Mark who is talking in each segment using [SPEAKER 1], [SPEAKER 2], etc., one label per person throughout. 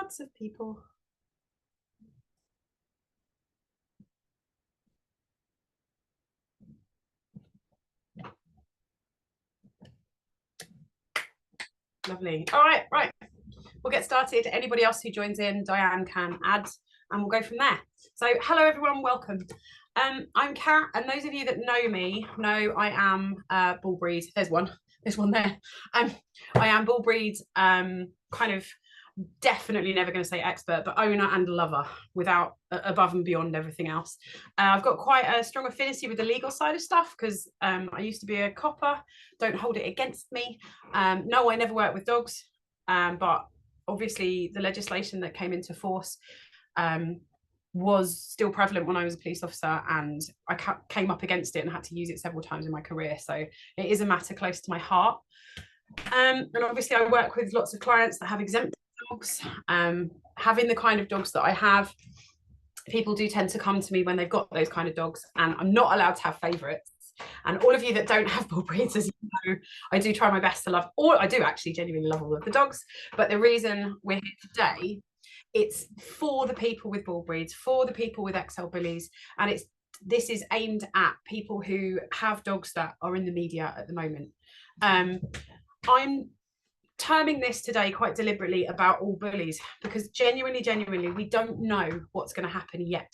[SPEAKER 1] Lots of people. Lovely. All right, right. We'll get started. Anybody else who joins in, Diane can add, and we'll go from there. So, hello everyone, welcome. I'm Kat, and those of you that know me know I am bull breed. There's one there. I am bull breed, kind of definitely never going to say expert, but owner and lover, without above and beyond everything else. I've got quite a strong affinity with the legal side of stuff because I used to be a copper. Don't hold it against me. No, I never worked with dogs, but obviously the legislation that came into force was still prevalent when I was a police officer, and I came up against it and had to use it several times in my career. So it is a matter close to my heart. And obviously I work with lots of clients that have exempt dogs. Having the kind of dogs that I have, people do tend to come to me when they've got those kind of dogs, and I'm not allowed to have favourites. And all of you that don't have bull breeds, as you know, I do try my best to love all. I do actually genuinely love all of the dogs, but the reason we're here today, it's for the people with bull breeds, for the people with XL bullies, and this is aimed at people who have dogs that are in the media at the moment. I'm terming this today quite deliberately about all bullies, because genuinely, we don't know what's going to happen yet.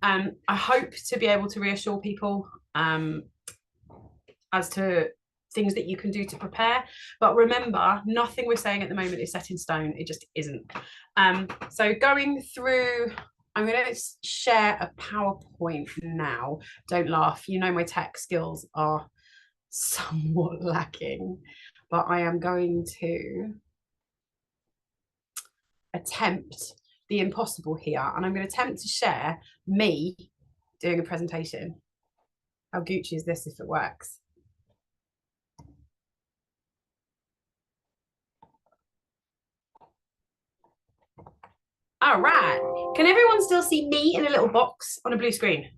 [SPEAKER 1] I hope to be able to reassure people as to things that you can do to prepare, but remember, nothing we're saying at the moment is set in stone. It just isn't. So going through, I'm going to share a PowerPoint now. Don't laugh, you know my tech skills are somewhat lacking, but I am going to attempt the impossible here, and I'm going to attempt to share me doing a presentation. How Gucci is this if it works? All right, can everyone still see me in a little box on a blue screen?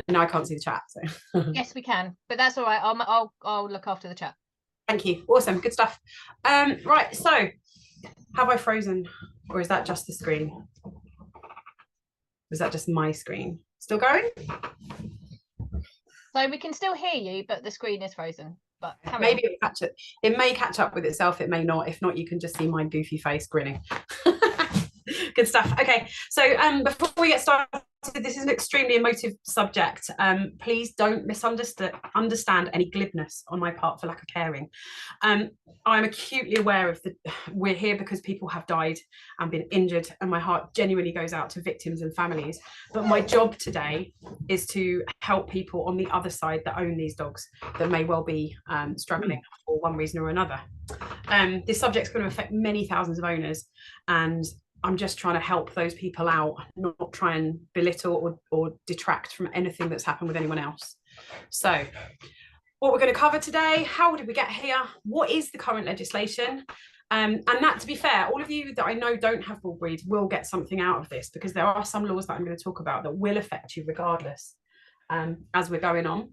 [SPEAKER 1] No, I can't see the chat. So
[SPEAKER 2] yes, we can, but that's all right. I'll look after the chat.
[SPEAKER 1] Thank you. Awesome, good stuff. Right, so have I frozen, or is that just the screen? Was that just my screen? Still going?
[SPEAKER 2] So we can still hear you, but the screen is frozen. But
[SPEAKER 1] maybe it'll catch it. It may catch up with itself. It may not. If not, you can just see my goofy face grinning. Good stuff. Okay, so before we get started, this is an extremely emotive subject. Please don't understand any glibness on my part for lack of caring. I'm acutely aware of we're here because people have died and been injured, and my heart genuinely goes out to victims and families. But my job today is to help people on the other side that own these dogs that may well be struggling for one reason or another. This subject's going to affect many thousands of owners, and I'm just trying to help those people out, not try and belittle or detract from anything that's happened with anyone else. So what we're going to cover today, how did we get here? What is the current legislation? And that, to be fair, all of you that I know don't have bull breed will get something out of this, because there are some laws that I'm going to talk about that will affect you regardless as we're going on.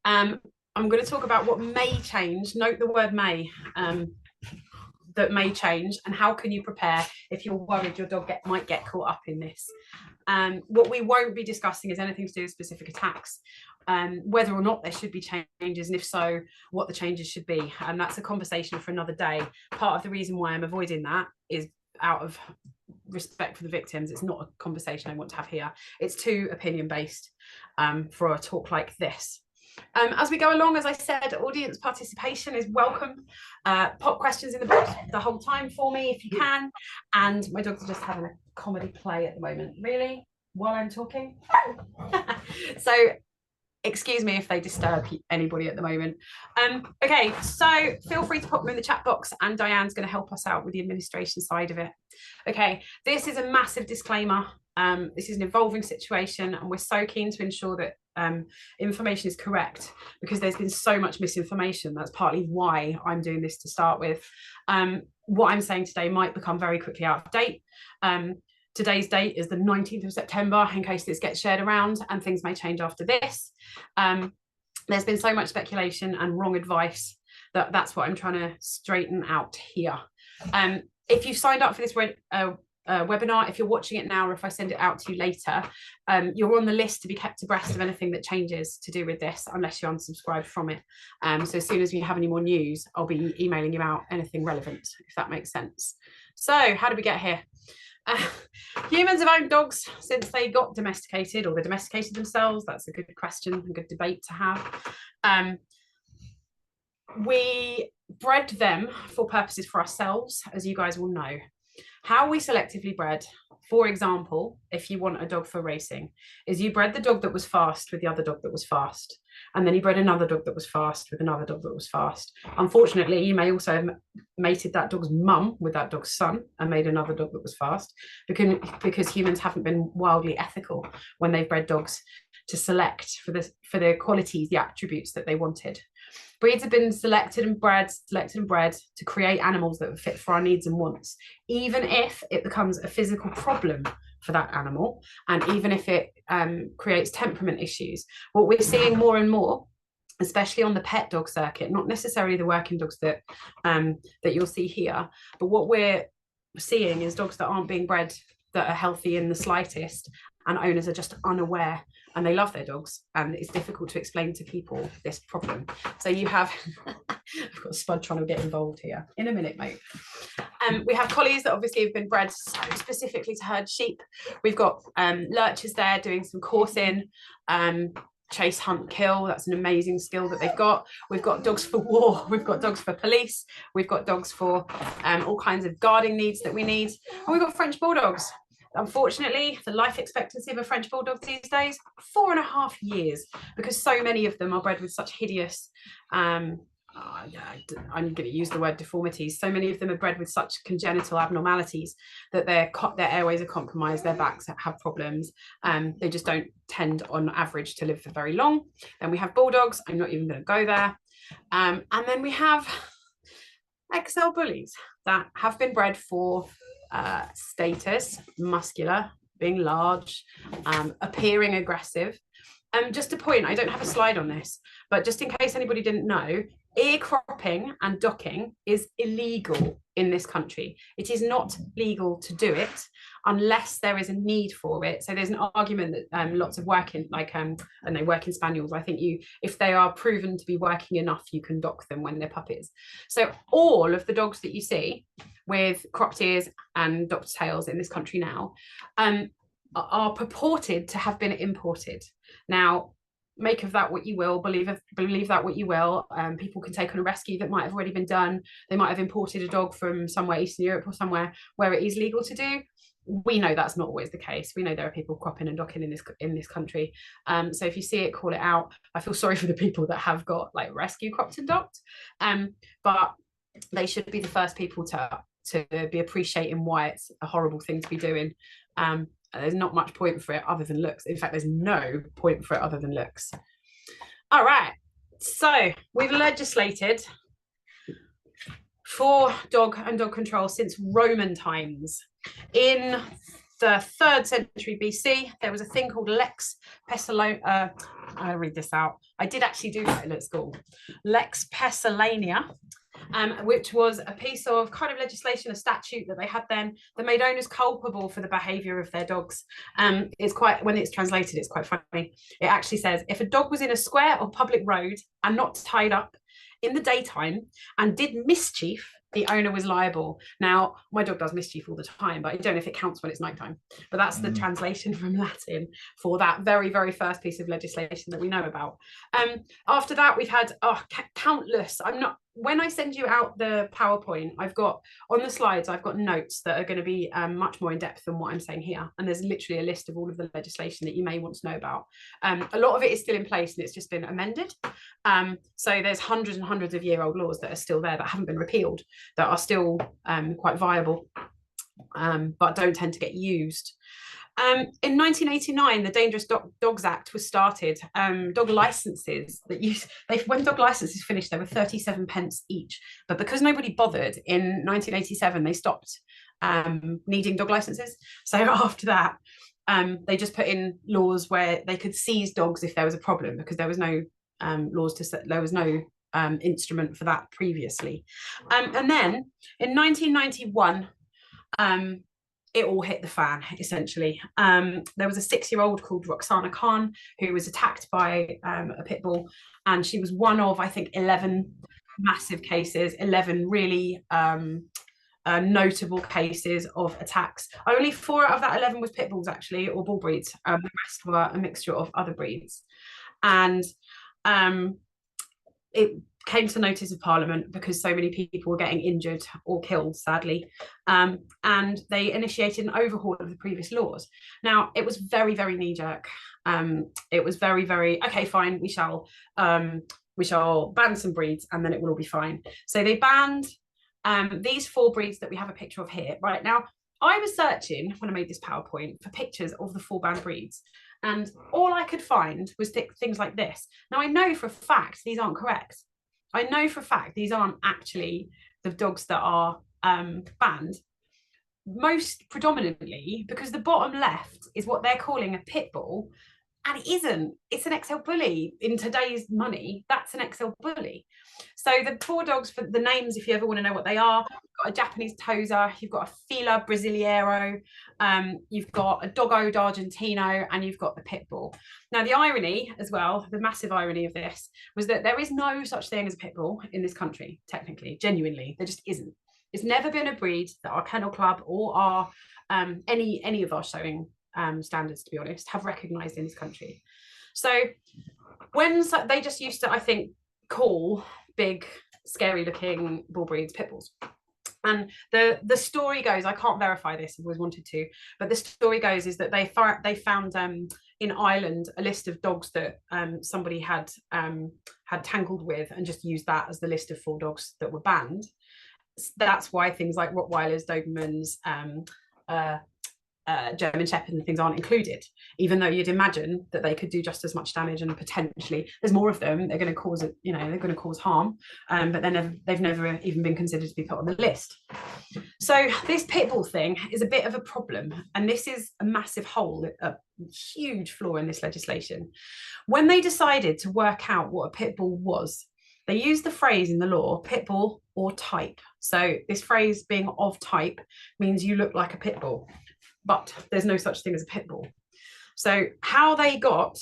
[SPEAKER 1] I'm going to talk about what may change. Note the word may. That may change, and how can you prepare if you're worried your dog might get caught up in this. What we won't be discussing is anything to do with specific attacks, whether or not there should be changes, and if so, what the changes should be. And that's a conversation for another day. Part of the reason why I'm avoiding that is out of respect for the victims. It's not a conversation I want to have here. It's too opinion based for a talk like this. As we go along, as I said, audience participation is welcome. Pop questions in the box the whole time for me if you can. And my dogs are just having a comedy play at the moment, really, while I'm talking. So excuse me if they disturb anybody at the moment. Okay, so feel free to pop them in the chat box, and Diane's going to help us out with the administration side of it. Okay, this is a massive disclaimer. This is an evolving situation, and we're so keen to ensure that information is correct, because there's been so much misinformation. That's partly why I'm doing this to start with. What I'm saying today might become very quickly out of date. Today's date is the 19th of September, in case this gets shared around, and things may change after this. There's been so much speculation and wrong advice that's what I'm trying to straighten out here. if you've signed up for this webinar, if you're watching it now, or if I send it out to you later, you're on the list to be kept abreast of anything that changes to do with this, unless you're unsubscribed from it. So as soon as we have any more news, I'll be emailing you out anything relevant, if that makes sense. So how did we get here? Humans have owned dogs since they got domesticated, or they domesticated themselves. That's a good question, a good debate to have. We bred them for purposes for ourselves, as you guys will know. How we selectively bred, for example, if you want a dog for racing, is you bred the dog that was fast with the other dog that was fast. And then you bred another dog that was fast with another dog that was fast. Unfortunately, you may also have mated that dog's mum with that dog's son and made another dog that was fast, because humans haven't been wildly ethical when they've bred dogs to select for the qualities, the attributes that they wanted. Breeds have been selected and bred to create animals that are fit for our needs and wants, even if it becomes a physical problem for that animal, and even if it creates temperament issues. What we're seeing more and more, especially on the pet dog circuit, not necessarily the working dogs that you'll see here, but what we're seeing is dogs that aren't being bred that are healthy in the slightest, and owners are just unaware, and they love their dogs, and it's difficult to explain to people this problem. So you have I've got Spud trying to get involved here in a minute, mate. We have collies that obviously have been bred so specifically to herd sheep. We've got lurchers there doing some coursing, chase, hunt, kill. That's an amazing skill that they've got. We've got dogs for war, we've got dogs for police, we've got dogs for all kinds of guarding needs that we need, and we've got French bulldogs. Unfortunately, the life expectancy of a French bulldog these days, 4.5 years, because so many of them are bred with such hideous, I'm going to use the word deformities. So many of them are bred with such congenital abnormalities that their airways are compromised, their backs have problems. They just don't tend on average to live for very long. Then we have bulldogs. I'm not even going to go there. And then we have XL bullies that have been bred for status, muscular, being large, appearing aggressive. Just a point, I don't have a slide on this, but just in case anybody didn't know, ear cropping and docking is illegal in this country. It is not legal to do it unless there is a need for it. So there's an argument that lots of working, like working spaniels, I think if they are proven to be working enough, you can dock them when they're puppies. So all of the dogs that you see with cropped ears and docked tails in this country now are purported to have been imported. Now, make of that what you will, believe that what you will. People can take on a rescue that might have already been done. They might have imported a dog from somewhere Eastern Europe or somewhere where it is legal to do. We know that's not always the case. We know there are people cropping and docking in this country. So if you see it, call it out. I feel sorry for the people that have got like rescue cropped and docked, but they should be the first people to be appreciating why it's a horrible thing to be doing. There's not much point for it other than looks. In fact, there's no point for it other than looks. All right, so we've legislated for dog and dog control since Roman times. In the 3rd century BC, there was a thing called Lex Pessallonia. I'll read this out. I did actually do that at school. Lex Pessallonia, which was a piece of kind of legislation, a statute that they had then that made owners culpable for the behavior of their dogs. It's quite, when it's translated, it's quite funny. It actually says, if a dog was in a square or public road and not tied up in the daytime and did mischief, the owner was liable. Now, my dog does mischief all the time, but I don't know if it counts when it's nighttime. But that's the translation from Latin for that very, very first piece of legislation that we know about. After that, we've had countless. When I send you out the PowerPoint, I've got on the slides, I've got notes that are going to be much more in depth than what I'm saying here. And there's literally a list of all of the legislation that you may want to know about. A lot of it is still in place and it's just been amended. So there's hundreds and hundreds of year-old laws that are still there that haven't been repealed, that are still quite viable, but don't tend to get used. In 1989, the Dangerous Dogs Act was started. Dog licenses when dog licenses finished, they were 37 pence each. But because nobody bothered, in 1987, they stopped needing dog licenses. So after that, they just put in laws where they could seize dogs if there was a problem, because there was no instrument for that previously. And then in 1991, it all hit the fan, essentially. There was a 6-year-old called Roxana Khan who was attacked by a pit bull, and she was one of, I think, 11 massive cases, 11 really notable cases of attacks. Only 4 out of that 11 was pit bulls, actually, or bull breeds. The rest were a mixture of other breeds. And it came to notice of Parliament because so many people were getting injured or killed, sadly, and they initiated an overhaul of the previous laws. Now, it was very, very knee-jerk. It was very, very, okay, fine, we shall ban some breeds and then it will all be fine. So they banned these 4 breeds that we have a picture of here. Right now, I was searching when I made this PowerPoint for pictures of the 4 banned breeds, and all I could find was things like this. Now, I know for a fact these aren't correct. I know for a fact these aren't actually the dogs that are banned, most predominantly because the bottom left is what they're calling a pit bull, and it isn't. It's an XL bully. In today's money, that's an XL bully. So the 4 dogs, for the names, if you ever want to know what they are, you've got a Japanese Tosa, you've got a Fila Brasileiro, you've got a Dogo d'Argentino, and you've got the pit bull. Now, the irony as well, the massive irony of this, was that there is no such thing as a pit bull in this country, technically, genuinely. There just isn't. It's never been a breed that our kennel club or our any of our showing standards, to be honest, have recognised in this country. So when they just used to, I think, call big, scary-looking bull breeds pit bulls. And the story goes, I can't verify this, I've always wanted to, but the story goes is that they found in Ireland a list of dogs that somebody had tangled with, and just used that as the list of 4 dogs that were banned. That's why things like Rottweilers, Dobermans, German Shepherds and things aren't included, even though you'd imagine that they could do just as much damage, and potentially there's more of them, they're going to cause it, they're going to cause harm, but they've never even been considered to be put on the list. So this pit bull thing is a bit of a problem, and this is a massive hole, a huge flaw in this legislation. When they decided to work out what a pit bull was, they used the phrase in the law, pit bull or type. So this phrase being of type means you look like a pit bull, but there's no such thing as a pit bull. So how they got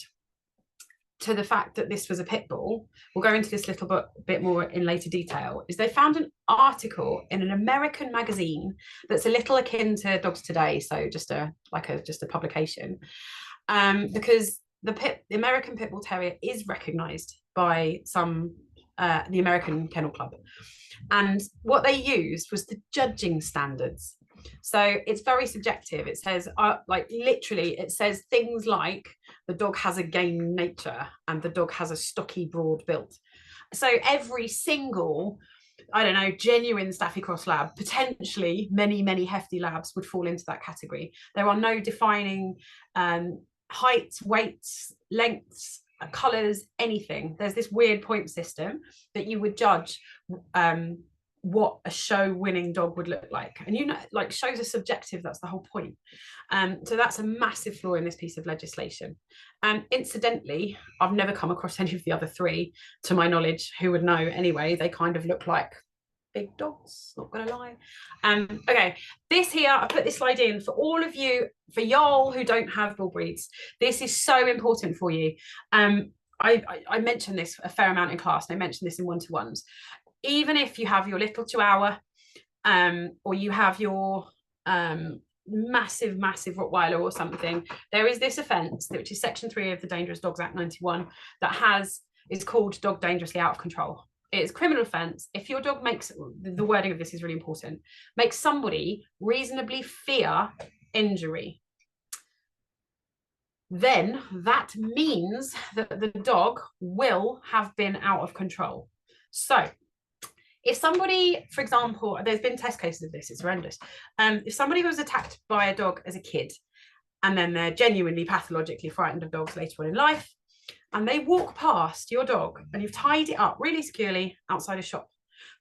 [SPEAKER 1] to the fact that this was a pit bull, we'll go into this little bit more in later detail, is they found an article in an American magazine that's a little akin to Dogs Today, so just a publication, because the American Pit Bull Terrier is recognised by some the American Kennel Club, and what they used was the judging standards. So it's very subjective. It says, like, literally, it says things like the dog has a game nature and the dog has a stocky, broad build. So every single, I don't know, genuine Staffy Cross lab, potentially many, many hefty labs would fall into that category. There are no defining heights, weights, lengths, colours, anything. There's this weird point system that you would judge what a show winning dog would look like, and like, shows are subjective, that's the whole point. So that's a massive flaw in this piece of legislation. Incidentally, I've never come across any of the other 3, to my knowledge, who would know anyway. They kind of look like big dogs, not gonna lie. Okay, this here, I put this slide in for all of you, for y'all who don't have bull breeds. This is so important for you. I mentioned this a fair amount in class, and I mentioned this in one-to-ones. Even if you have your little Chihuahua, or you have your massive Rottweiler or something, there is this offence, which is Section 3 of the Dangerous Dogs Act 91, that is called dog dangerously out of control. It's a criminal offence if your dog makes, the wording of this is really important, makes somebody reasonably fear injury. Then that means that the dog will have been out of control. So if somebody, for example, there's been test cases of this, it's horrendous. If somebody was attacked by a dog as a kid, and then they're genuinely pathologically frightened of dogs later on in life, and they walk past your dog, and you've tied it up really securely outside a shop,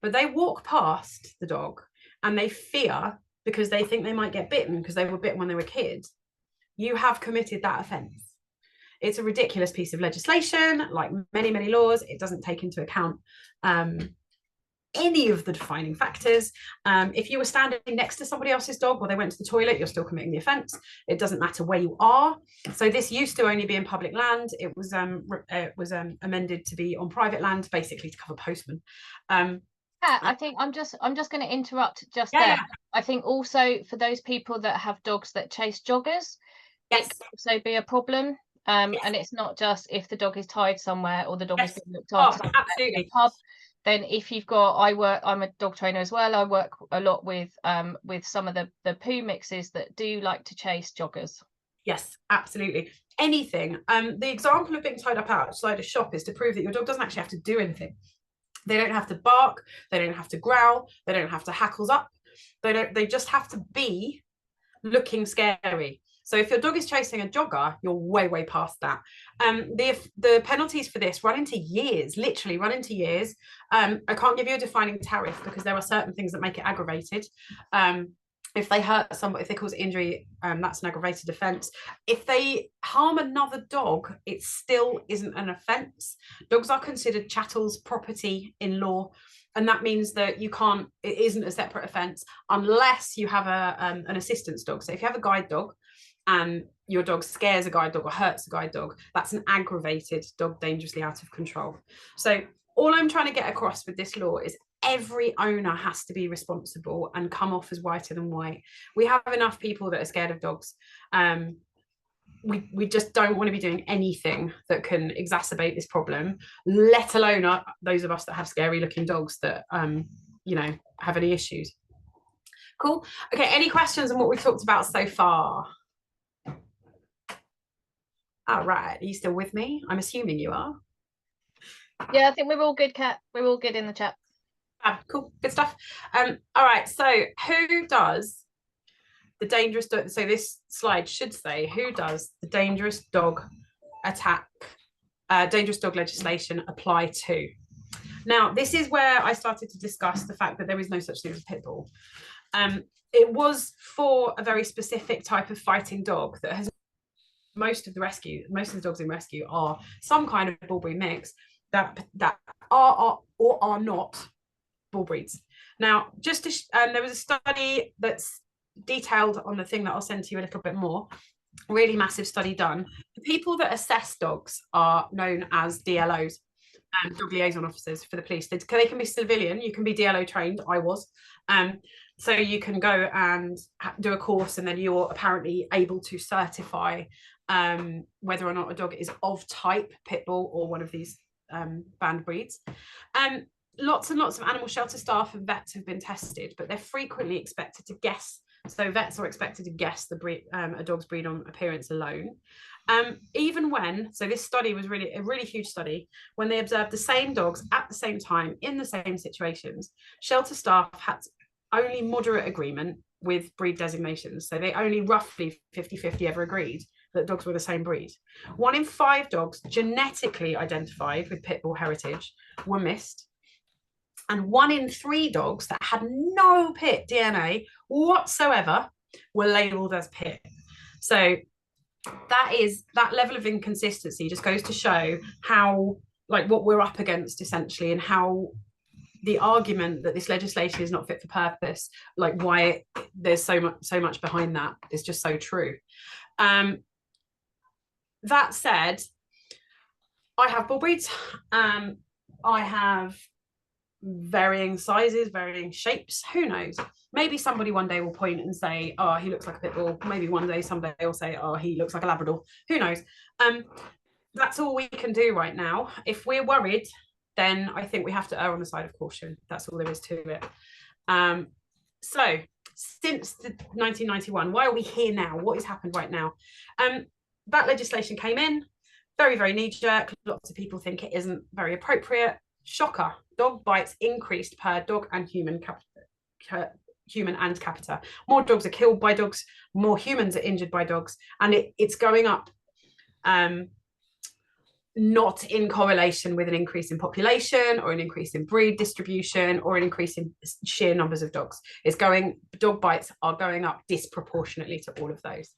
[SPEAKER 1] but they walk past the dog and they fear because they think they might get bitten because they were bitten when they were kids, you have committed that offence. It's a ridiculous piece of legislation, like many, many laws. It doesn't take into account any of the defining factors. If you were standing next to somebody else's dog or they went to the toilet, you're still committing the offence. It doesn't matter where you are. So this used to only be in public land. It was amended to be on private land, basically to cover postmen.
[SPEAKER 2] I think I'm just going to interrupt just
[SPEAKER 1] Yeah,
[SPEAKER 2] there.
[SPEAKER 1] yeah.
[SPEAKER 2] I think also for those people that have dogs that chase joggers,
[SPEAKER 1] Yes.
[SPEAKER 2] it can also be a problem.
[SPEAKER 1] Yes.
[SPEAKER 2] And it's not just if the dog is tied somewhere or the dog
[SPEAKER 1] Yes.
[SPEAKER 2] is being looked after
[SPEAKER 1] Oh,
[SPEAKER 2] in a
[SPEAKER 1] absolutely.
[SPEAKER 2] pub. Then if you've got, I'm a dog trainer as well. I work a lot with some of the poo mixes that do like to chase joggers.
[SPEAKER 1] Yes, absolutely. Anything. The example of being tied up outside a shop is to prove that your dog doesn't actually have to do anything. They don't have to bark, they don't have to growl, they don't have to hackles up. They just have to be looking scary. So if your dog is chasing a jogger, you're way past that. The penalties for this run into years, literally run into years. I can't give you a defining tariff because there are certain things that make it aggravated. If they hurt somebody, if they cause injury, that's an aggravated offence. If they harm another dog, it still isn't an offence. Dogs are considered chattels, property in law, and that means that it isn't a separate offence unless you have an assistance dog. So if you have a guide dog and your dog scares a guide dog or hurts a guide dog, that's an aggravated dog dangerously out of control. So all I'm trying to get across with this law is every owner has to be responsible and come off as whiter than white. We have enough people that are scared of dogs. We just don't want to be doing anything that can exacerbate this problem, let alone those of us that have scary looking dogs that have any issues. Cool. Okay, any questions on what we've talked about so far? All right, are you still with me? I'm assuming you are.
[SPEAKER 2] Yeah, I think we're all good, Kat. We're all good in the chat.
[SPEAKER 1] Cool, good stuff. All right, so who does the dangerous dog? So this slide should say, who does the dangerous dog dangerous dog legislation apply to? Now, this is where I started to discuss the fact that there is no such thing as a pit bull. It was for a very specific type of fighting dog that has most of the dogs in rescue are some kind of bull breed mix that are or are not bull breeds. Now, there was a study that's detailed on the thing that I'll send to you a little bit more. Really massive study done. The people that assess dogs are known as DLOs, dog liaison officers for the police. They can be civilian. You can be DLO trained. I was. So you can go and do a course, and then you're apparently able to certify whether or not a dog is of type pit bull or one of these banned breeds. Lots and lots of animal shelter staff and vets have been tested, but they're frequently expected to guess. So vets are expected to guess the breed, a dog's breed on appearance alone. Even when, so this study was really a really huge study, when they observed the same dogs at the same time in the same situations, shelter staff had only moderate agreement with breed designations. So they only roughly 50-50 ever agreed that dogs were the same breed. 1 in 5 dogs genetically identified with pit bull heritage were missed. And 1 in 3 dogs that had no pit DNA whatsoever were labeled as pit. So that level of inconsistency just goes to show how, like, what we're up against essentially, and how the argument that this legislation is not fit for purpose, like why there's so much behind that, is just so true. That said, I have bull breeds. I have varying sizes, varying shapes. Who knows? Maybe somebody one day will point and say, oh, he looks like a pit bull. Maybe someday they'll say, oh, he looks like a Labrador. Who knows? That's all we can do right now. If we're worried, then I think we have to err on the side of caution. That's all there is to it. So since 1991, why are we here now? What has happened right now? That legislation came in, very knee-jerk. Lots of people think it isn't very appropriate. Shocker, dog bites increased per dog and human and capita. More dogs are killed by dogs, more humans are injured by dogs, and it's going up, not in correlation with an increase in population or an increase in breed distribution or an increase in sheer numbers of dogs. Dog bites are going up disproportionately to all of those.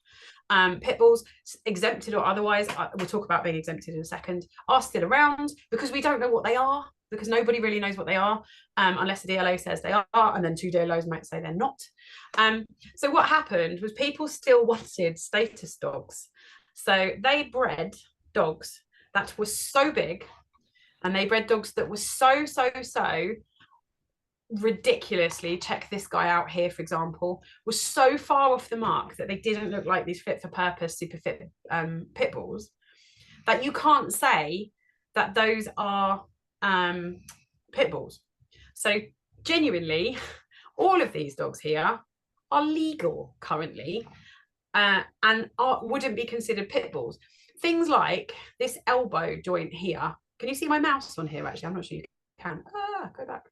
[SPEAKER 1] Pit bulls, exempted or otherwise, we'll talk about being exempted in a second, are still around because we don't know what they are. because nobody really knows what they are, unless the DLO says they are, and then 2 DLOs might say they're not. So what happened was people still wanted status dogs. So they bred dogs that were so big, and they bred dogs that were so ridiculously, check this guy out here, for example, was so far off the mark that they didn't look like these fit for purpose, super fit pit bulls, that you can't say that those are pit bulls. So genuinely, all of these dogs here are legal currently, and wouldn't be considered pit bulls. Things like this elbow joint here. Can you see my mouse on here? Actually, I'm not sure you can. Go back.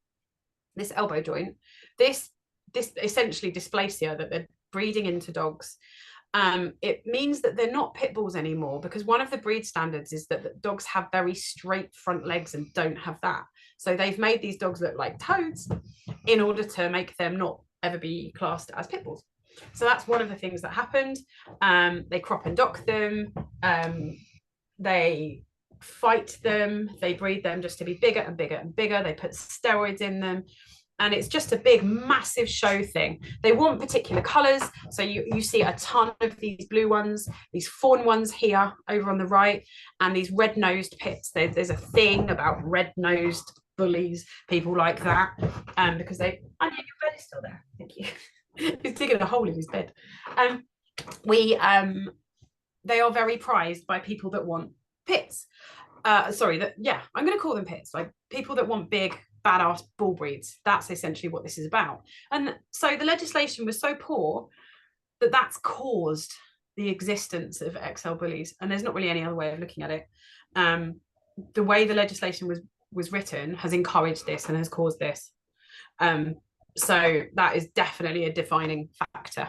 [SPEAKER 1] This elbow joint, this essentially dysplasia that they're breeding into dogs, it means that they're not pit bulls anymore, because one of the breed standards is that dogs have very straight front legs and don't have that. So they've made these dogs look like toads in order to make them not ever be classed as pit bulls. So that's one of the things that happened. They crop and dock them, they fight them, they breed them just to be bigger and bigger and bigger, they put steroids in them, and it's just a big massive show thing. They want particular colors, so you see a ton of these blue ones, these fawn ones here over on the right, and these red-nosed pits. There's a thing about red-nosed bullies, people like that, because they, oh yeah, your bed is still there, thank you. He's digging a hole in his bed. They are very prized by people that want pits. I'm going to call them pits, like people that want big badass bull breeds. That's essentially what this is about. And so the legislation was so poor that that's caused the existence of XL bullies, and there's not really any other way of looking at it. The way the legislation was written has encouraged this and has caused this. So that is definitely a defining factor.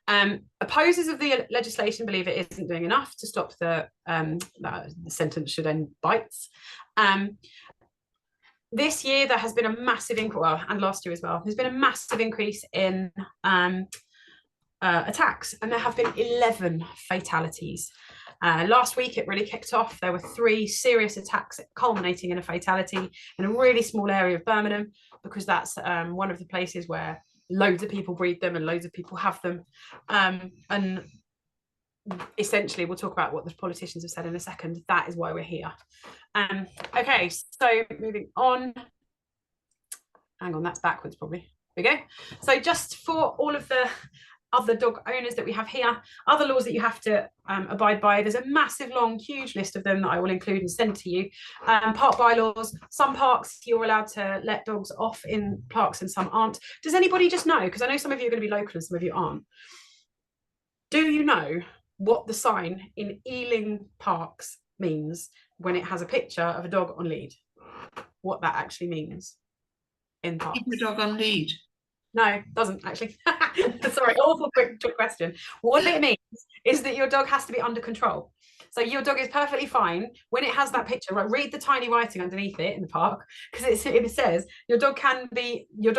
[SPEAKER 1] Opposers of the legislation believe it isn't doing enough to stop the sentence should end bites. This year there has been a massive increase, well, and last year as well, there's been a massive increase in attacks, and there have been 11 fatalities. Last week it really kicked off. There were 3 serious attacks culminating in a fatality in a really small area of Birmingham, because that's one of the places where loads of people breed them and loads of people have them. And essentially, we'll talk about what the politicians have said in a second. That is why we're here. Okay, so moving on. Hang on, that's backwards probably. Here we go. So just for all of the other dog owners that we have here, other laws that you have to abide by, there's a massive long huge list of them that I will include and send to you. Park bylaws, some parks you're allowed to let dogs off in parks and some aren't. Does anybody just know, because I know some of you are going to be local and some of you aren't, do you know what the sign in Ealing Parks means when it has a picture of a dog on lead? What that actually means in parks?
[SPEAKER 3] Keep your dog on lead.
[SPEAKER 1] No, it doesn't actually. Sorry, awful quick question. What it means is that your dog has to be under control. So your dog is perfectly fine when it has that picture. Right, read the tiny writing underneath it in the park, because it says your dog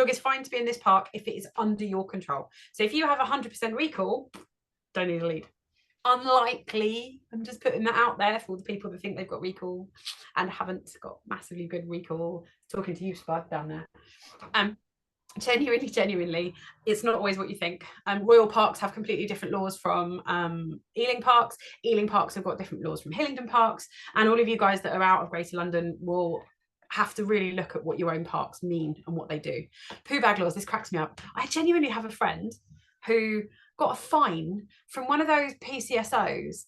[SPEAKER 1] is fine to be in this park if it is under your control. So if you have 100% recall, don't need a lead. Unlikely. I'm just putting that out there for the people that think they've got recall and haven't got massively good recall. Talking to you, Spud, down there. Genuinely, it's not always what you think. Royal Parks have completely different laws from Ealing Parks. Ealing Parks have got different laws from Hillingdon Parks, and all of you guys that are out of Greater London will have to really look at what your own parks mean and what they do. Poo bag laws, this cracks me up. I genuinely have a friend who got a fine from one of those PCSOs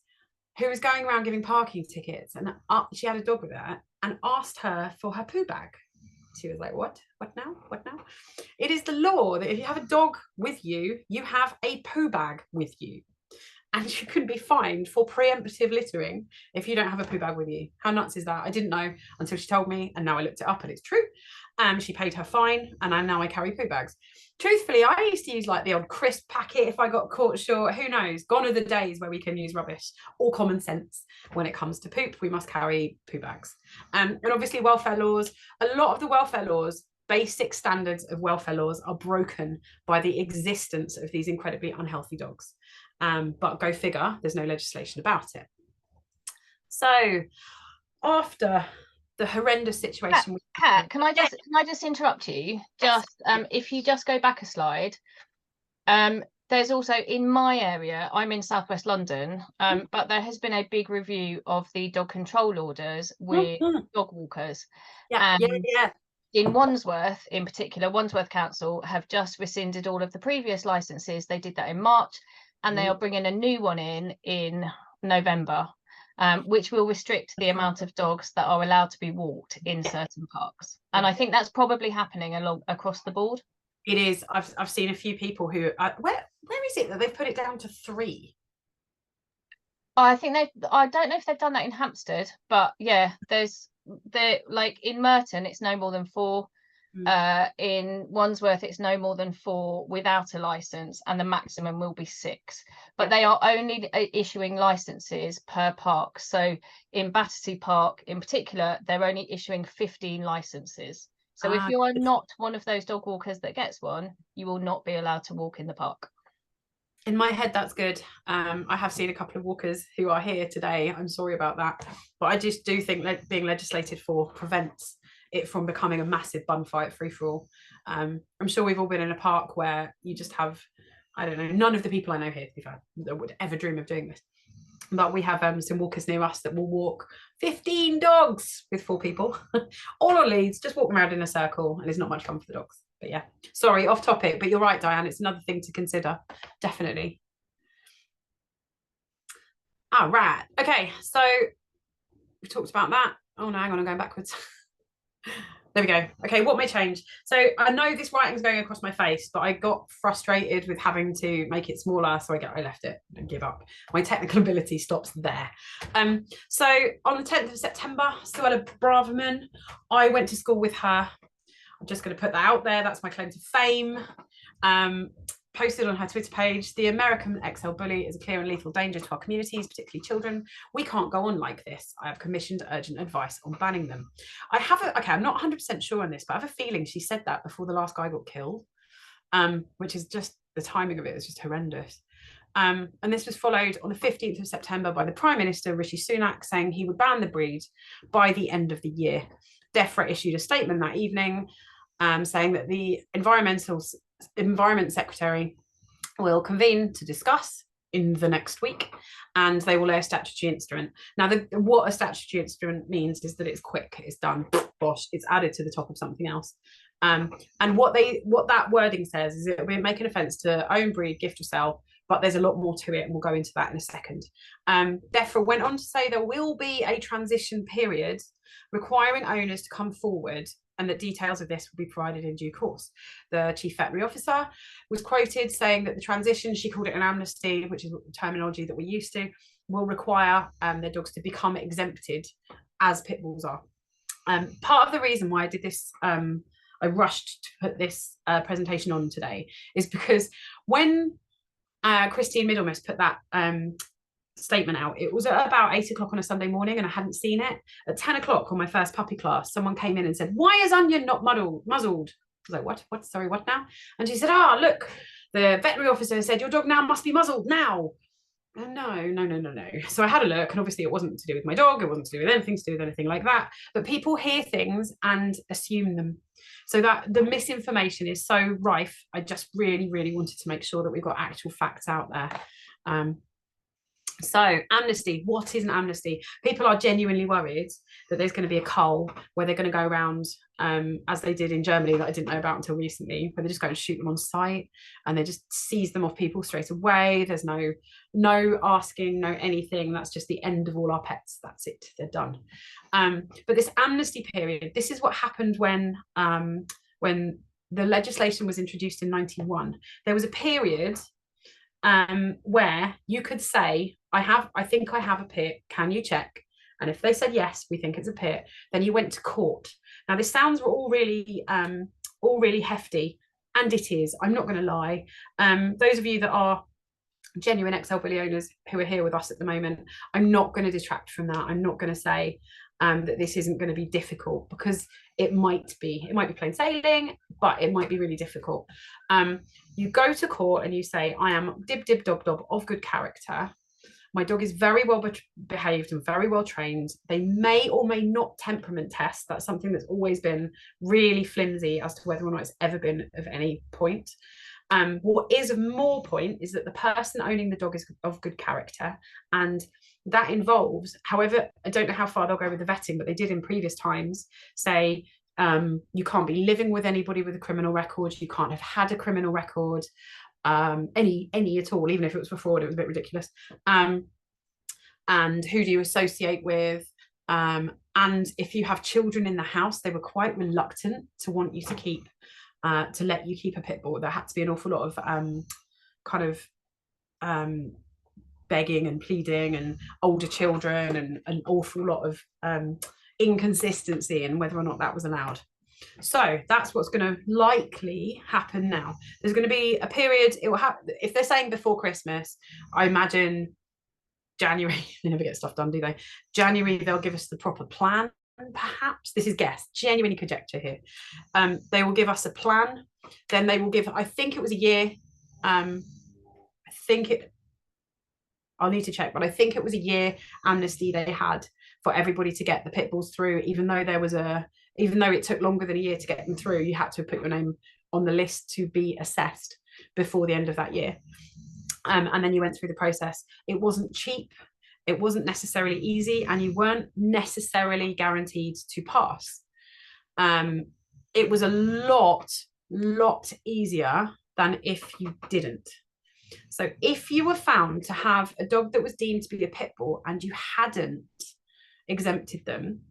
[SPEAKER 1] who was going around giving parking tickets, and she had a dog with her and asked her for her poo bag. She was like, what now? It is the law that if you have a dog with you, you have a poo bag with you, and you can be fined for preemptive littering if you don't have a poo bag with you. How nuts is that? I didn't know until she told me, and now I looked it up and it's true. She paid her fine, and now I carry poo bags. Truthfully, I used to use like the old crisp packet if I got caught short. Who knows? Gone are the days where we can use rubbish or common sense. When it comes to poop, we must carry poo bags. And obviously welfare laws, a lot of the welfare laws, basic standards of welfare laws, are broken by the existence of these incredibly unhealthy dogs. But go figure, there's no legislation about it. So after the horrendous situation.
[SPEAKER 2] Kat, can I just interrupt you? Just if you just go back a slide, there's also in my area, I'm in southwest London, but there has been a big review of the dog control orders with dog walkers.
[SPEAKER 1] Yeah.
[SPEAKER 2] In Wandsworth, in particular, Wandsworth Council have just rescinded all of the previous licenses. They did that in March, and they are bringing a new one in November, which will restrict the amount of dogs that are allowed to be walked in certain parks. And I think that's probably happening across the board.
[SPEAKER 1] It is. I've seen a few people who where is it that they've put it down to 3?
[SPEAKER 2] I think I don't know if they've done that in Hampstead, but yeah, like in Merton it's no more than 4. In Wandsworth it's no more than 4 without a license, and the maximum will be 6, but they are only issuing licenses per park. So in Battersea Park in particular, they're only issuing 15 licenses. So if you are not one of those dog walkers that gets one, you will not be allowed to walk in the park.
[SPEAKER 1] In my head, that's good. I have seen a couple of walkers who are here today. I'm sorry about that. But I just do think that being legislated for prevents it from becoming a massive bun fight free-for-all. I'm sure we've all been in a park where you just have, I don't know, none of the people I know here, to be fair, that would ever dream of doing this. But we have some walkers near us that will walk 15 dogs with 4 people, all on leads, just walking around in a circle, and it's not much fun for the dogs. But yeah, sorry, off topic, but you're right, Diane, it's another thing to consider, definitely. All right, okay, so we talked about that. Oh no, hang on, I'm going backwards. There we go. Okay, what may change? So I know this writing's going across my face, but I got frustrated with having to make it smaller, so I left it and give up. My technical ability stops there. So on the 10th of September, Suella Braverman, I went to school with her. I'm just going to put that out there. That's my claim to fame. Posted on her Twitter page, the American XL bully is a clear and lethal danger to our communities, particularly children. We can't go on like this. I have commissioned urgent advice on banning them. I'm not 100% sure on this, but I have a feeling she said that before the last guy got killed, which is just, the timing of it is just horrendous. And this was followed on the 15th of September by the Prime Minister, Rishi Sunak, saying he would ban the breed by the end of the year. DEFRA issued a statement that evening saying that the Environment Secretary will convene to discuss in the next week, and they will lay a statutory instrument. Now, what a statutory instrument means is that it's quick, it's done, bosh, it's added to the top of something else. And what that wording says is that we're making offence to own, breed, gift or sell, but there's a lot more to it, and we'll go into that in a second. DEFRA went on to say there will be a transition period requiring owners to come forward, and that details of this will be provided in due course. The Chief Veterinary Officer was quoted saying that the transition, she called it an amnesty, which is the terminology that we're used to, will require their dogs to become exempted as pit bulls are. Part of the reason why I did this, I rushed to put this presentation on today, is because when Christine Middlemiss put that statement out, it was at about 8 o'clock on a Sunday morning, and I hadn't seen it. At 10 o'clock on my first puppy class, someone came in and said, "Why is Onion not muzzled?" I was like, what, sorry, what now? And she said, look, the veterinary officer said your dog now must be muzzled now. No. So I had a look, and obviously it wasn't to do with my dog, it wasn't to do with anything like that, but people hear things and assume them, so that the misinformation is so rife. I just really wanted to make sure that we've got actual facts out there. So amnesty, what is an amnesty? People are genuinely worried that there's going to be a cull where they're going to go around, as they did in Germany, that I didn't know about until recently, where they just go and shoot them on sight, and they just seize them off people straight away. There's no asking, no anything. That's just the end of all our pets. That's it, they're done. But this amnesty period, this is what happened when the legislation was introduced in 91. There was a period where you could say, I think I have a pit, can you check? And if they said yes, we think it's a pit, then you went to court. Now this sounds all really hefty, and it is, I'm not going to lie. Those of you that are genuine XL bully owners who are here with us at the moment, I'm not going to detract from that. I'm not going to say that this isn't going to be difficult, because it might be plain sailing, but it might be really difficult. You go to court and you say, I am dib dob of good character, My dog is very well behaved and very well trained. They may or may not temperament test. That's something that's always been really flimsy as to whether or not it's ever been of any point. What is of more point is that the person owning the dog is of good character, and that involves, however, I don't know how far they'll go with the vetting, but they did in previous times say you can't be living with anybody with a criminal record, you can't have had a criminal record, any at all, even if it was for fraud. It was a bit ridiculous. And who do you associate with? And if you have children in the house, they were quite reluctant to want you to keep to let you keep a pit bull. There had to be an awful lot of kind of begging and pleading and older children and an awful lot of inconsistency in whether or not that was allowed. So that's what's going to likely happen now. There's going to be a period, it will happen if they're saying before Christmas. I imagine January. They never get stuff done, do they? January, they'll give us the proper plan. Perhaps, this is guess, genuinely conjecture here. They will give us a plan, then they will give, I think it was a year, I'll need to check, but I think it was a year amnesty they had for everybody to get the pit bulls through, even though it took longer than a year to get them through. You had to put your name on the list to be assessed before the end of that year. And then you went through the process. It wasn't cheap, it wasn't necessarily easy, and you weren't necessarily guaranteed to pass. It was a lot easier than if you didn't. So if you were found to have a dog that was deemed to be a pit bull and you hadn't exempted them,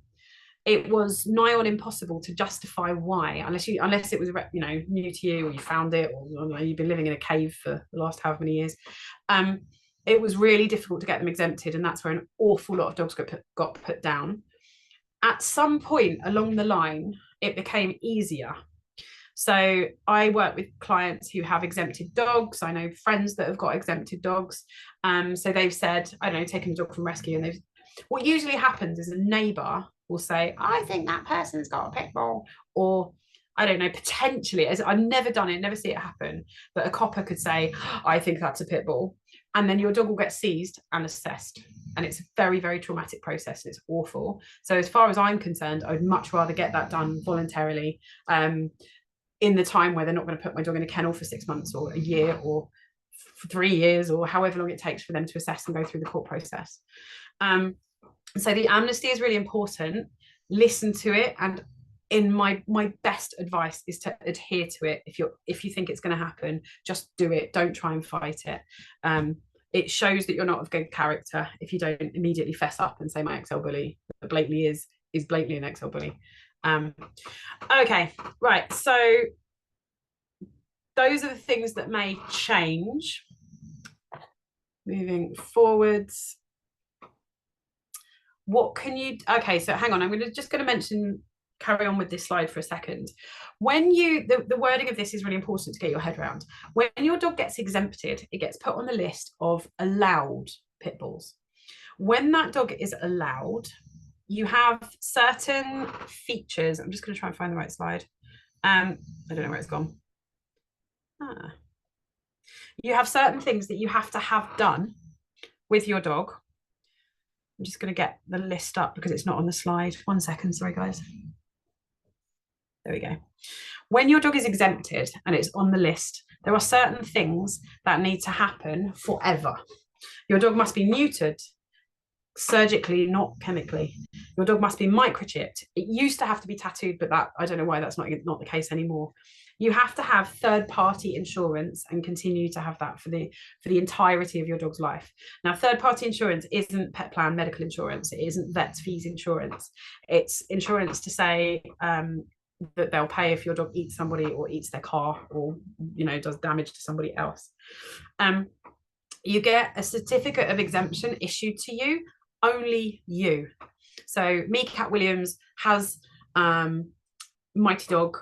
[SPEAKER 1] it was nigh on impossible to justify why, unless it was new to you, or you found it, or you've been living in a cave for the last however many years. It was really difficult to get them exempted, and that's where an awful lot of dogs got put down. At some point along the line, it became easier. So I work with clients who have exempted dogs. I know friends that have got exempted dogs. So they've said, I don't know, taken a dog from rescue, and what usually happens is a neighbour will say, I think that person's got a pit bull, or I don't know, potentially, as I've never done it, never see it happen, but a copper could say, I think that's a pit bull, and then your dog will get seized and assessed, and it's a very, very traumatic process, and it's awful. So as far as I'm concerned, I'd much rather get that done voluntarily, in the time where they're not going to put my dog in a kennel for 6 months or a year or 3 years or however long it takes for them to assess and go through the court process. So the amnesty is really important. Listen to it, and in my best advice is to adhere to it. If you think it's going to happen, just do it. Don't try and fight it. It shows that you're not of good character if you don't immediately fess up and say my XL bully blatantly is blatantly an XL bully. Okay, right, so those are the things that may change moving forwards. What can you, okay, so hang on, I'm just going to carry on with this slide for a second. When the wording of this is really important to get your head around. When your dog gets exempted, it gets put on the list of allowed pit bulls. When that dog is allowed, you have certain features. I'm just going to try and find the right slide. I don't know where it's gone. You have certain things that you have to have done with your dog. I'm just going to get the list up because it's not on the slide. 1 second, sorry guys. There we go. When your dog is exempted and it's on the list, there are certain things that need to happen forever. Your dog must be neutered surgically, not chemically. Your dog must be microchipped. It used to have to be tattooed, but that, I don't know why that's not the case anymore. You have to have third-party insurance and continue to have that for the entirety of your dog's life. Now, third-party insurance isn't pet plan medical insurance. It isn't vet fees insurance. It's insurance to say that they'll pay if your dog eats somebody or eats their car or does damage to somebody else. You get a certificate of exemption issued to you, only you. So me, Cat Williams, has Mighty Dog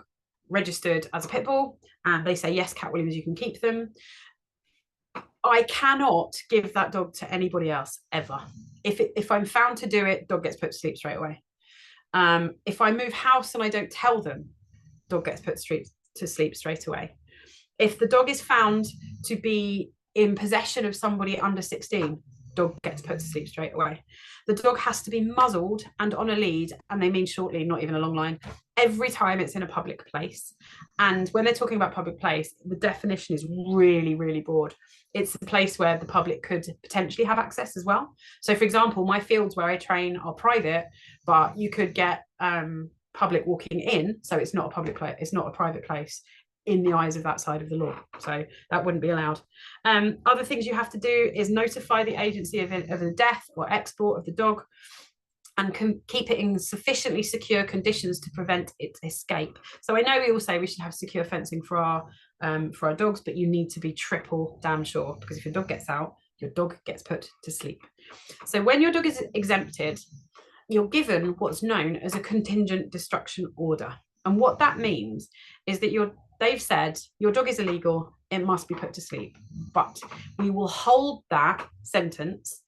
[SPEAKER 1] registered as a pit bull, and they say, yes, Cat Williams, you can keep them. I cannot give that dog to anybody else ever. If I'm found to do it, dog gets put to sleep straight away. If I move house and I don't tell them, dog gets put to sleep straight away. If the dog is found to be in possession of somebody under 16, dog gets put to sleep straight away. The dog has to be muzzled and on a lead, and they mean shortly, not even a long line, every time it's in a public place. And when they're talking about public place, the definition is really, really broad. It's a place where the public could potentially have access as well. So, for example, my fields where I train are private, but you could get public walking in, so it's not a public place, it's not a private place in the eyes of that side of the law, so that wouldn't be allowed. Other things you have to do is notify the agency of the death or export of the dog, and can keep it in sufficiently secure conditions to prevent its escape. So I know we all say we should have secure fencing for our dogs, but you need to be triple damn sure, because if your dog gets out, your dog gets put to sleep. So when your dog is exempted, you're given what's known as a contingent destruction order. And what that means is that they've said your dog is illegal, it must be put to sleep, but we will hold that sentence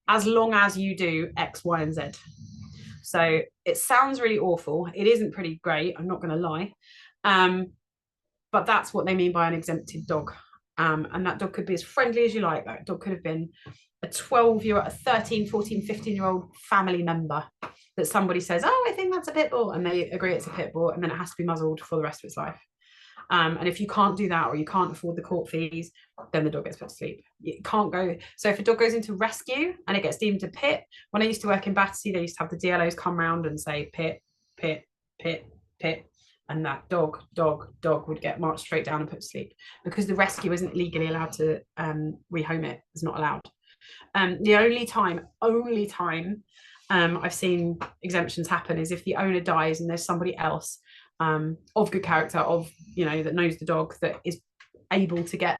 [SPEAKER 1] as long as you do X, Y, and Z. So it sounds really awful. It isn't pretty great, I'm not going to lie. But that's what they mean by an exempted dog. And that dog could be as friendly as you like. That dog could have been a 12-year-old, a 13, 14, 15-year-old family member that somebody says, oh, I think that's a pit bull, and they agree it's a pit bull, and then it has to be muzzled for the rest of its life. And if you can't do that, or you can't afford the court fees, then the dog gets put to sleep. It can't go. So if a dog goes into rescue and it gets deemed a pit, when I used to work in Battersea, they used to have the DLOs come round and say pit, pit, pit, pit, and that dog would get marched straight down and put to sleep, because the rescue isn't legally allowed to rehome it. It's not allowed. The only time I've seen exemptions happen is if the owner dies and there's somebody else of good character, that knows the dog, that is able to get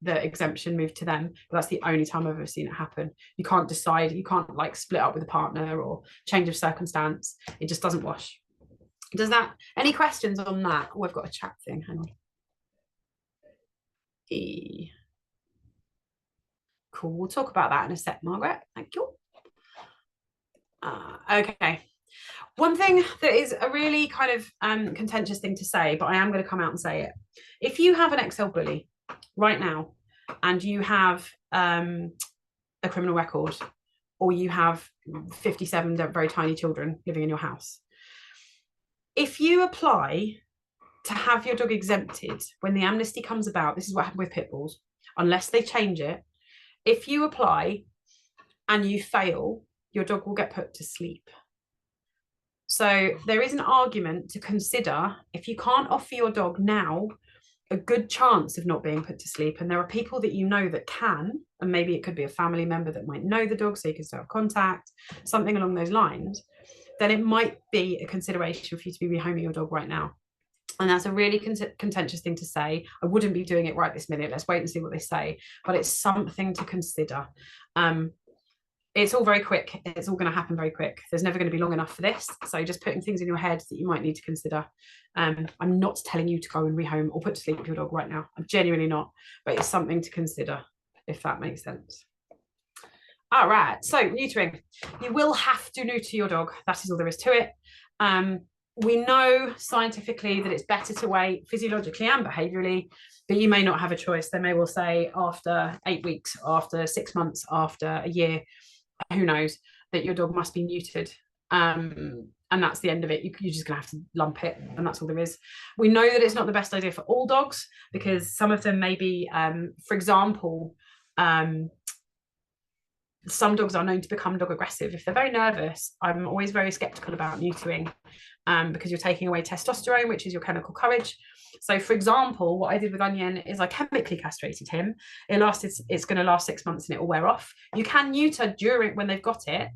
[SPEAKER 1] the exemption moved to them. But that's the only time I've ever seen it happen. You can't decide, you can't like split up with a partner or change of circumstance. It just doesn't wash. Does that, any questions on that? Oh, I've got a chat thing, hang on. Cool, we'll talk about that in a sec, Margaret, thank you. Okay, one thing that is a really kind of contentious thing to say, but I am going to come out and say it. If you have an XL bully right now, and you have a criminal record, or you have 57 very tiny children living in your house, if you apply to have your dog exempted when the amnesty comes about, this is what happened with pit bulls, unless they change it, if you apply and you fail, your dog will get put to sleep. So there is an argument to consider. If you can't offer your dog now a good chance of not being put to sleep, and there are people that you know that can, and maybe it could be a family member that might know the dog so you can still have contact, something along those lines, then it might be a consideration for you to be rehoming your dog right now. And that's a really contentious thing to say. I wouldn't be doing it right this minute. Let's wait and see what they say. But it's something to consider. It's all very quick. It's all going to happen very quick. There's never going to be long enough for this. So just putting things in your head that you might need to consider. I'm not telling you to go and rehome or put to sleep your dog right now. I'm genuinely not. But it's something to consider, if that makes sense. All right. So neutering. You will have to neuter your dog. That is all there is to it. We know scientifically that it's better to wait physiologically and behaviourally, but you may not have a choice. They may well say after 8 weeks, after 6 months, after a year, who knows, that your dog must be neutered. And that's the end of it. You're just going to have to lump it, and that's all there is. We know that it's not the best idea for all dogs, because some of them may be, for example, some dogs are known to become dog aggressive. If they're very nervous, I'm always very skeptical about neutering, because you're taking away testosterone, which is your chemical courage. So, for example, what I did with Onion is I chemically castrated him. It's going to last 6 months and it will wear off. You can neuter during when they've got it.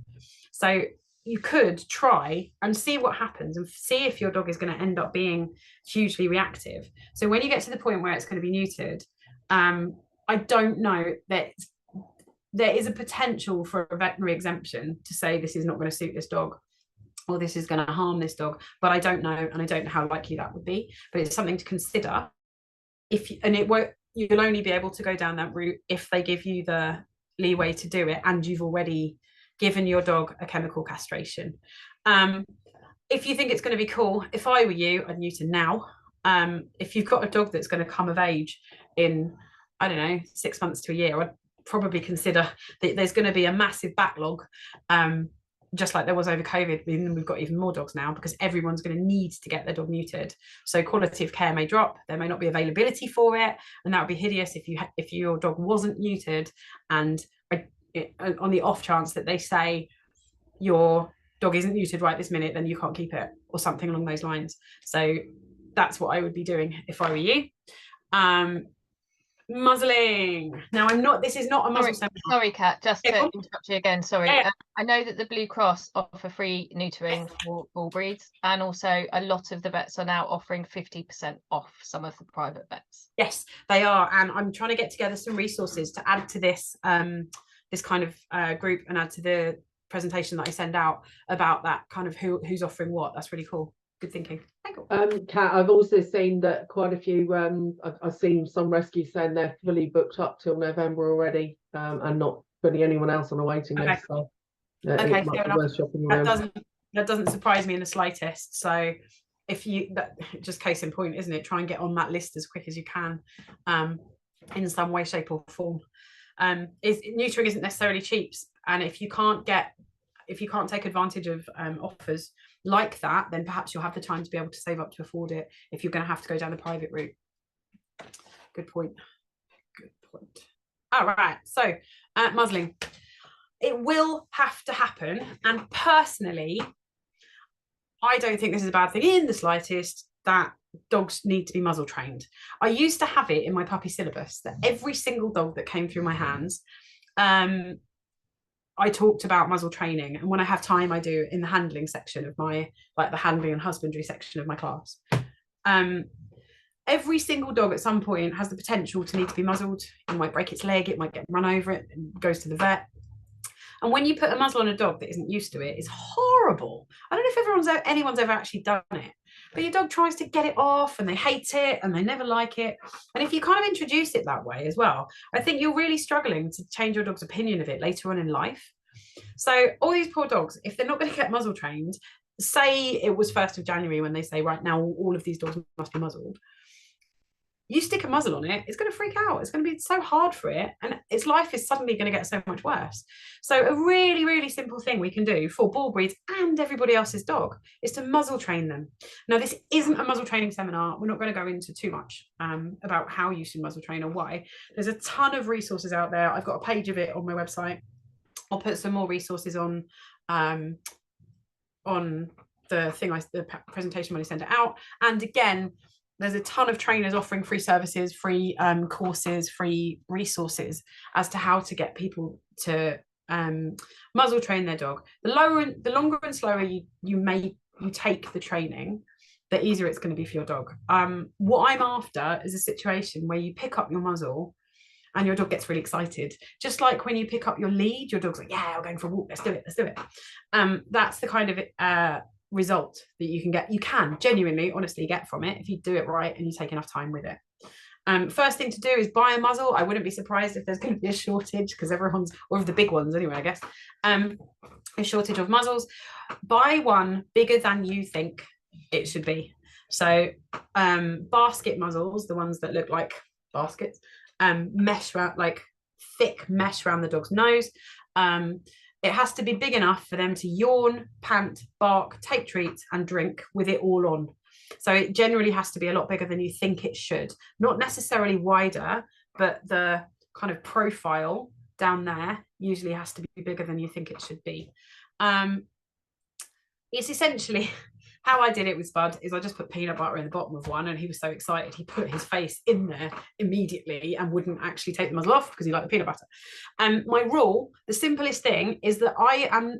[SPEAKER 1] So you could try and see what happens and see if your dog is going to end up being hugely reactive. So when you get to the point where it's going to be neutered, I don't know that there is a potential for a veterinary exemption to say this is not going to suit this dog, or this is going to harm this dog, but I don't know, and I don't know how likely that would be. But it's something to consider. You'll only be able to go down that route if they give you the leeway to do it, and you've already given your dog a chemical castration. If you think it's going to be cool, if I were you, I'd neuter now. If you've got a dog that's going to come of age in, I don't know, 6 months to a year, probably consider that there's going to be a massive backlog, just like there was over COVID. And we've got even more dogs now because everyone's going to need to get their dog neutered. So quality of care may drop. There may not be availability for it, and that would be hideous if your dog wasn't neutered. And on the off chance that they say your dog isn't neutered right this minute, then you can't keep it, or something along those lines. So that's what I would be doing if I were you. Muzzling. Now, this is not a muzzle seminar.
[SPEAKER 2] Sorry, Kat, just to interrupt you again. Sorry. Yeah. I know that the Blue Cross offer free neutering for all breeds, and also a lot of the vets are now offering 50% off some of the private vets.
[SPEAKER 1] Yes, they are. And I'm trying to get together some resources to add to this, this kind of group, and add to the presentation that I send out about that kind of who's offering what. That's really cool. Good thinking.
[SPEAKER 3] Kat, I've also seen that quite a few, I've seen some rescues saying they're fully booked up till November already, and not putting anyone else on a waiting list. So
[SPEAKER 1] okay, fair enough. That doesn't surprise me in the slightest. So if you, just case in point, isn't it? Try and get on that list as quick as you can, in some way, shape or form. Neutering isn't necessarily cheap, and if you can't take advantage of offers like that, then perhaps you'll have the time to be able to save up to afford it if you're going to have to go down the private route. Good point. Good point. All right. So muzzling. It will have to happen. And personally, I don't think this is a bad thing in the slightest that dogs need to be muzzle trained. I used to have it in my puppy syllabus that every single dog that came through my hands, I talked about muzzle training, and when I have time, I do in the handling section of my, like the handling and husbandry section of my class. Every single dog at some point has the potential to need to be muzzled. It might break its leg, it might get run over, it goes to the vet. And when you put a muzzle on a dog that isn't used to it, it's horrible. I don't know if anyone's ever actually done it, but your dog tries to get it off and they hate it and they never like it. And if you kind of introduce it that way as well, I think you're really struggling to change your dog's opinion of it later on in life. So all these poor dogs, if they're not going to get muzzle trained, say it was 1st of January when they say, right now, all of these dogs must be muzzled. You stick a muzzle on it, it's going to freak out. It's going to be so hard for it, and its life is suddenly going to get so much worse. So a really, really simple thing we can do for bull breeds and everybody else's dog is to muzzle train them. Now, this isn't a muzzle training seminar. We're not going to go into too much about how you should muzzle train or why. There's a ton of resources out there. I've got a page of it on my website. I'll put some more resources on the presentation when I send it out. And again, there's a ton of trainers offering free services, free courses, free resources as to how to get people to muzzle train their dog. The longer and slower you take the training, the easier it's going to be for your dog. What I'm after is a situation where you pick up your muzzle and your dog gets really excited. Just like when you pick up your lead, your dog's like, yeah, we're going for a walk, let's do it. That's the kind of result that you can genuinely, honestly get from it if you do it right and you take enough time with it. First thing to do is buy a muzzle. I wouldn't be surprised if there's going to be a shortage because everyone's, or of the big ones anyway, I guess, a shortage of muzzles. Buy one bigger than you think it should be. So basket muzzles, the ones that look like baskets, mesh around, like thick mesh around the dog's nose. It has to be big enough for them to yawn, pant, bark, take treats and drink with it all on. So it generally has to be a lot bigger than you think it should. Not necessarily wider, but the kind of profile down there usually has to be bigger than you think it should be. It's essentially how I did it with Spud is I just put peanut butter in the bottom of one and he was so excited he put his face in there immediately and wouldn't actually take the muzzle off because he liked the peanut butter. My rule, the simplest thing is that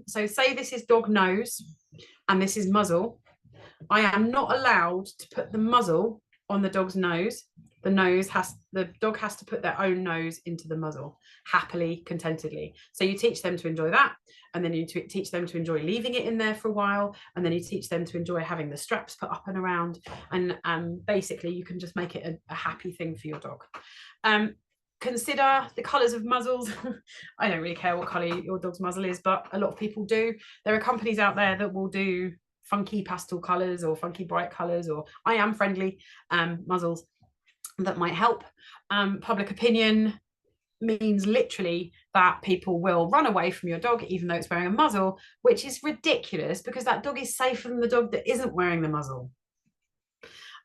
[SPEAKER 1] so say this is dog nose and this is muzzle. I am not allowed to put the muzzle on the dog's nose. The dog has to put their own nose into the muzzle happily, contentedly. So you teach them to enjoy that, and then you teach them to enjoy leaving it in there for a while, and then you teach them to enjoy having the straps put up and around, and basically you can just make it a happy thing for your dog. Consider the colours of muzzles. I don't really care what colour your dog's muzzle is, but a lot of people do. There are companies out there that will do funky pastel colours or funky bright colours, or I am friendly muzzles that might help. Public opinion means literally that people will run away from your dog even though it's wearing a muzzle, which is ridiculous because that dog is safer than the dog that isn't wearing the muzzle.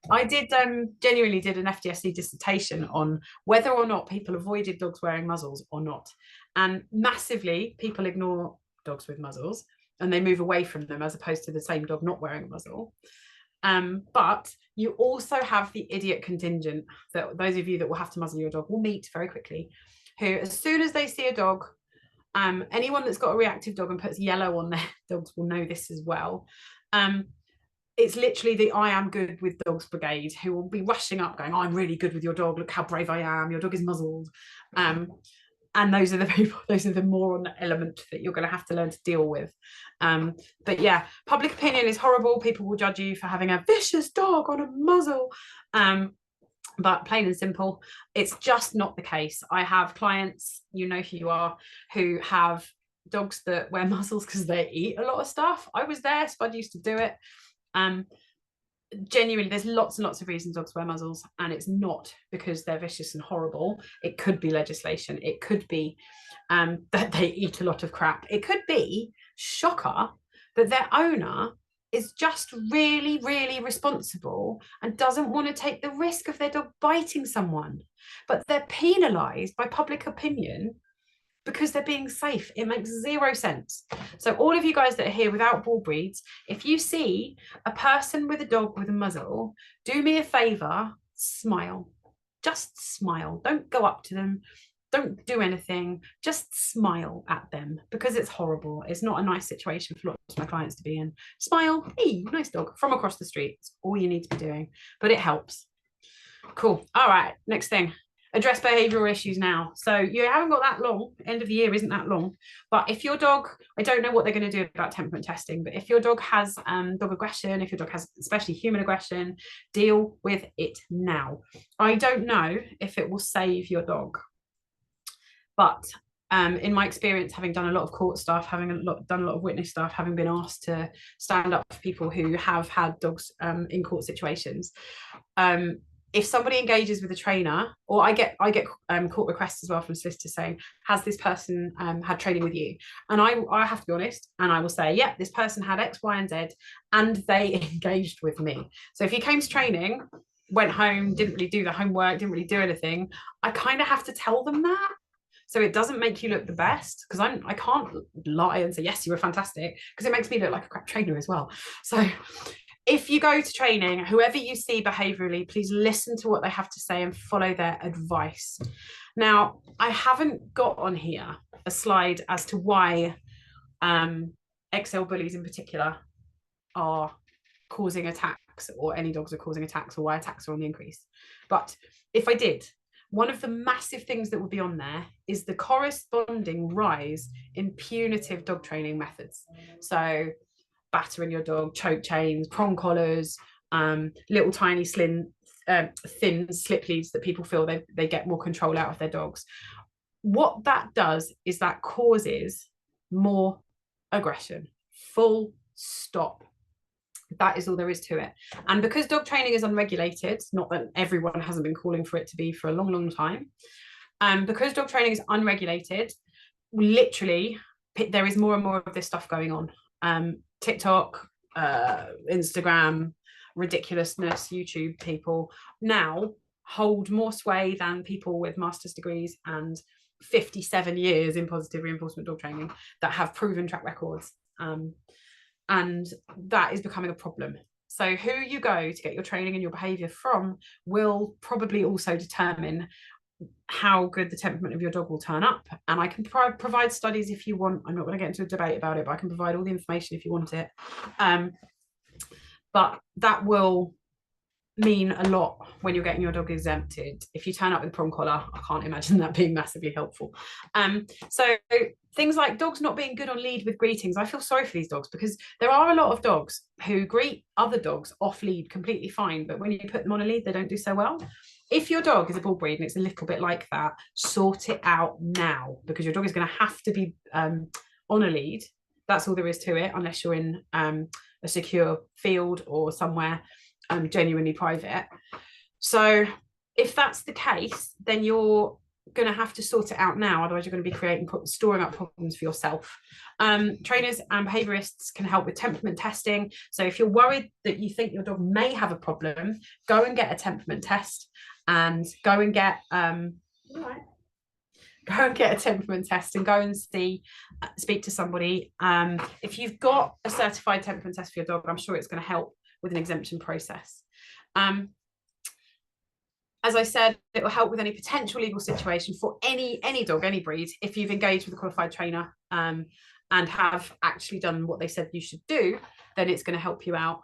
[SPEAKER 1] I genuinely did an FDSC dissertation on whether or not people avoided dogs wearing muzzles or not. And massively, people ignore dogs with muzzles and they move away from them as opposed to the same dog not wearing a muzzle. But you also have the idiot contingent that those of you that will have to muzzle your dog will meet very quickly, who as soon as they see a dog, anyone that's got a reactive dog and puts yellow on their dogs will know this as well. It's literally the I am good with dogs brigade who will be rushing up going, I'm really good with your dog, look how brave I am, your dog is muzzled. And those are the people, those are the moron element that you're going to have to learn to deal with. But yeah, public opinion is horrible. People will judge you for having a vicious dog on a muzzle. But plain and simple, it's just not the case. I have clients, you know who you are, who have dogs that wear muzzles because they eat a lot of stuff. I was there, Spud used to do it. Genuinely, there's lots and lots of reasons dogs wear muzzles, and it's not because they're vicious and horrible. It could be legislation, it could be that they eat a lot of crap, it could be, shocker, that their owner is just really, really responsible and doesn't want to take the risk of their dog biting someone, but they're penalized by public opinion because they're being safe. It makes zero sense. So all of you guys that are here without ball breeds, if you see a person with a dog with a muzzle, do me a favor, smile. Just smile. Don't go up to them. Don't do anything. Just smile at them because it's horrible. It's not a nice situation for lots of my clients to be in. Smile. Hey, nice dog from across the street. It's all you need to be doing, but it helps. Cool. All right. Next thing. Address behavioural issues now. So you haven't got that long. End of the year isn't that long. But if your dog, I don't know what they're going to do about temperament testing, but if your dog has dog aggression, if your dog has especially human aggression, deal with it now. I don't know if it will save your dog. But in my experience, having done a lot of court stuff, having done a lot of witness stuff, having been asked to stand up for people who have had dogs in court situations, if somebody engages with a trainer, or I get court requests as well from solicitors saying, has this person had training with you? And I have to be honest, and I will say, yeah, this person had X, Y, and Z, and they engaged with me. So if you came to training, went home, didn't really do the homework, didn't really do anything, I kind of have to tell them that. So it doesn't make you look the best, because I can't lie and say, yes, you were fantastic, because it makes me look like a crap trainer as well. So if you go to training, whoever you see behaviourally, please listen to what they have to say and follow their advice. Now, I haven't got on here a slide as to why XL bullies in particular are causing attacks, or any dogs are causing attacks, or why attacks are on the increase. But if I did, one of the massive things that would be on there is the corresponding rise in punitive dog training methods. So battering your dog, choke chains, prong collars, little tiny thin slip leads that people feel they get more control out of their dogs. What that does is that causes more aggression, full stop. That is all there is to it. And because dog training is unregulated, not that everyone hasn't been calling for it to be for a long, long time, because dog training is unregulated, literally there is more and more of this stuff going on. TikTok, Instagram, ridiculousness, YouTube people now hold more sway than people with master's degrees and 57 years in positive reinforcement dog training that have proven track records. And that is becoming a problem. So who you go to get your training and your behaviour from will probably also determine how good the temperament of your dog will turn up. And I can provide studies if you want. I'm not going to get into a debate about it, but I can provide all the information if you want it. But that will mean a lot when you're getting your dog exempted. If you turn up with a prong collar, I can't imagine that being massively helpful. So things like dogs not being good on lead with greetings, I feel sorry for these dogs, because there are a lot of dogs who greet other dogs off lead completely fine, but when you put them on a lead, they don't do so well. If your dog is a bull breed and it's a little bit like that, sort it out now, because your dog is going to have to be on a lead. That's all there is to it, unless you're in a secure field or somewhere genuinely private. So if that's the case, then your going to have to sort it out now, otherwise you're going to be storing up problems for yourself. Trainers and behaviorists can help with temperament testing. So if you're worried that you think your dog may have a problem, go and get a temperament test, and go and get a temperament test, and go and speak to somebody. If you've got a certified temperament test for your dog, I'm sure it's going to help with an exemption process. As I said, it will help with any potential legal situation for any dog, any breed, if you've engaged with a qualified trainer and have actually done what they said you should do. Then it's going to help you out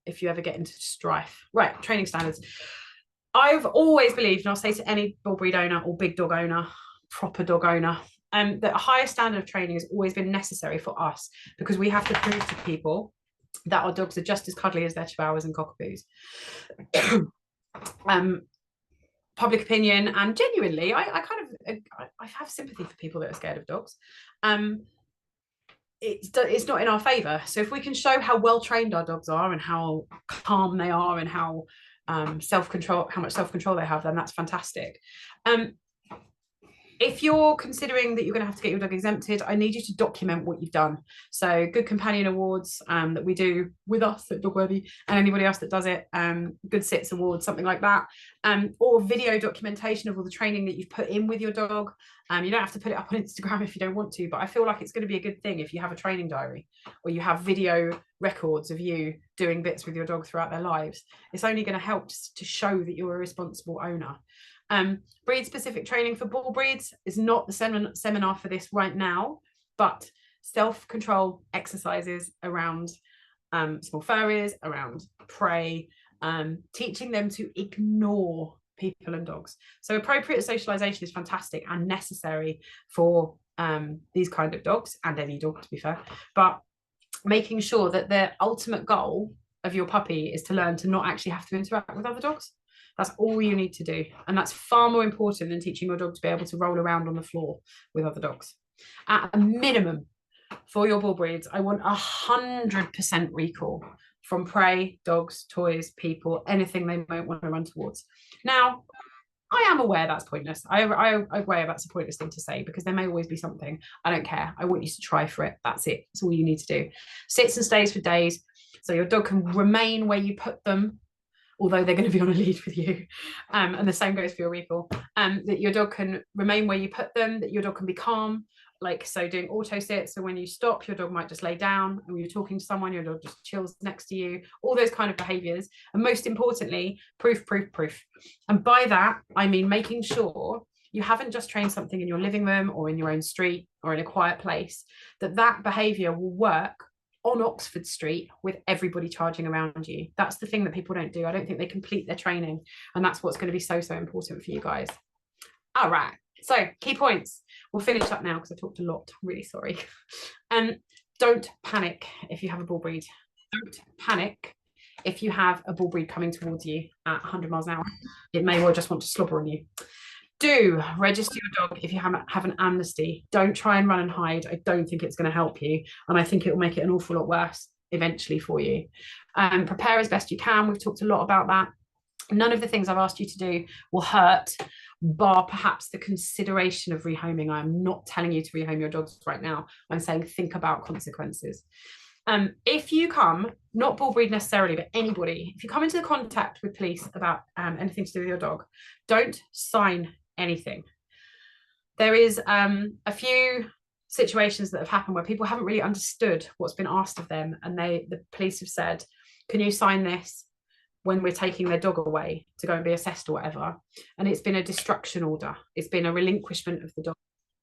[SPEAKER 1] if you ever get into strife. Right, training standards. I've always believed, and I'll say to any bull breed owner or big dog owner, proper dog owner, that a higher standard of training has always been necessary for us, because we have to prove to people that our dogs are just as cuddly as their chihuahuas and cockapoos. Public opinion, and genuinely, I have sympathy for people that are scared of dogs. It's not in our favor. So if we can show how well trained our dogs are, and how calm they are, and how much self-control they have, then that's fantastic. If you're considering that you're going to have to get your dog exempted, I need you to document what you've done. So Good Companion Awards that we do with us at Dogworthy, and anybody else that does it, Good Sits Awards, something like that, or video documentation of all the training that you've put in with your dog. You don't have to put it up on Instagram if you don't want to, but I feel like it's going to be a good thing if you have a training diary, or you have video records of you doing bits with your dog throughout their lives. It's only going to help to show that you're a responsible owner. Breed specific training for bull breeds is not the seminar for this right now, but self-control exercises around small furries, around prey, teaching them to ignore people and dogs. So appropriate socialization is fantastic and necessary for these kind of dogs, and any dog, to be fair, but making sure that the ultimate goal of your puppy is to learn to not actually have to interact with other dogs. That's all you need to do. And that's far more important than teaching your dog to be able to roll around on the floor with other dogs. At a minimum, for your bull breeds, I want 100% recall from prey, dogs, toys, people, anything they might want to run towards. Now, I am aware that's pointless. I'm aware that's a pointless thing to say, because there may always be something. I don't care. I want you to try for it. That's it. That's all you need to do. Sits and stays for days. So your dog can remain where you put them, although they're going to be on a lead with you. And the same goes for your recall. That your dog can remain where you put them, that your dog can be calm. Like, so doing auto sit, so when you stop, your dog might just lay down, and when you're talking to someone, your dog just chills next to you, all those kind of behaviors. And most importantly, proof. And by that, I mean making sure you haven't just trained something in your living room or in your own street or in a quiet place, that behavior will work on Oxford Street with everybody charging around you. That's the thing that people don't do. I don't think they complete their training, and that's what's going to be so important for you guys. All right, so key points. We'll finish up now because I talked a lot. I'm really sorry. Don't panic if you have a bull breed. Don't panic if you have a bull breed coming towards you at 100 miles an hour. It may well just want to slobber on you. Do register your dog if you have an amnesty. Don't try and run and hide. I don't think it's going to help you, and I think it will make it an awful lot worse eventually for you. Prepare as best you can. We've talked a lot about that. None of the things I've asked you to do will hurt, bar perhaps the consideration of rehoming. I'm not telling you to rehome your dogs right now. I'm saying think about consequences. If you come, not bull breed necessarily, but anybody, if you come into contact with police about anything to do with your dog, don't sign anything. There is a few situations that have happened where people haven't really understood what's been asked of them, and the police have said, can you sign this, when we're taking their dog away to go and be assessed or whatever. And it's been a destruction order. It's been a relinquishment of the dog.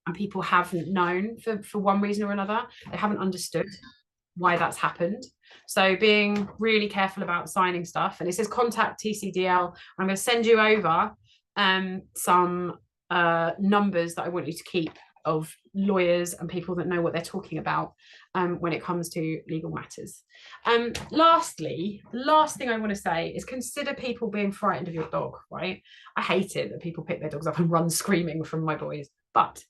[SPEAKER 1] And people haven't known for one reason or another. They haven't understood why that's happened. So being really careful about signing stuff. And it says contact TCDL. I'm going to send you over some numbers that I want you to keep of lawyers and people that know what they're talking about when it comes to legal matters. Last thing I want to say is consider people being frightened of your dog, right? I hate it that people pick their dogs up and run screaming from my boys, but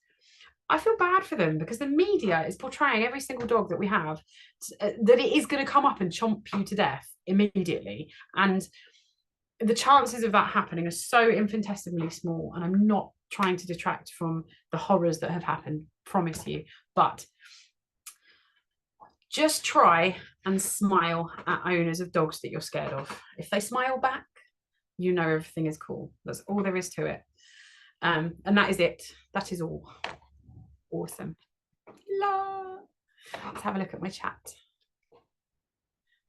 [SPEAKER 1] I feel bad for them because the media is portraying every single dog that we have that it is going to come up and chomp you to death immediately. And the chances of that happening are so infinitesimally small, and I'm not trying to detract from the horrors that have happened, promise you, but just try and smile at owners of dogs that you're scared of. If they smile back, you know everything is cool. That's all there is to it. And that is it. That is all. Awesome. Let's have a look at my chat.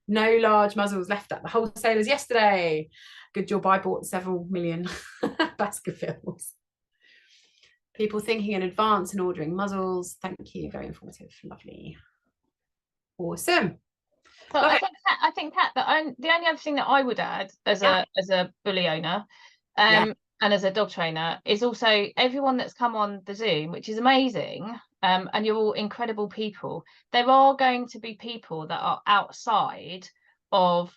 [SPEAKER 1] No large muzzles left at the wholesalers yesterday. Good job, I bought several million Baskervilles. People thinking in advance and ordering muzzles. Thank you, very informative, lovely. Awesome.
[SPEAKER 2] But I think Kat, the only other thing that I would add as a bully owner and as a dog trainer is also everyone that's come on the Zoom, which is amazing, and you're all incredible people. There are going to be people that are outside of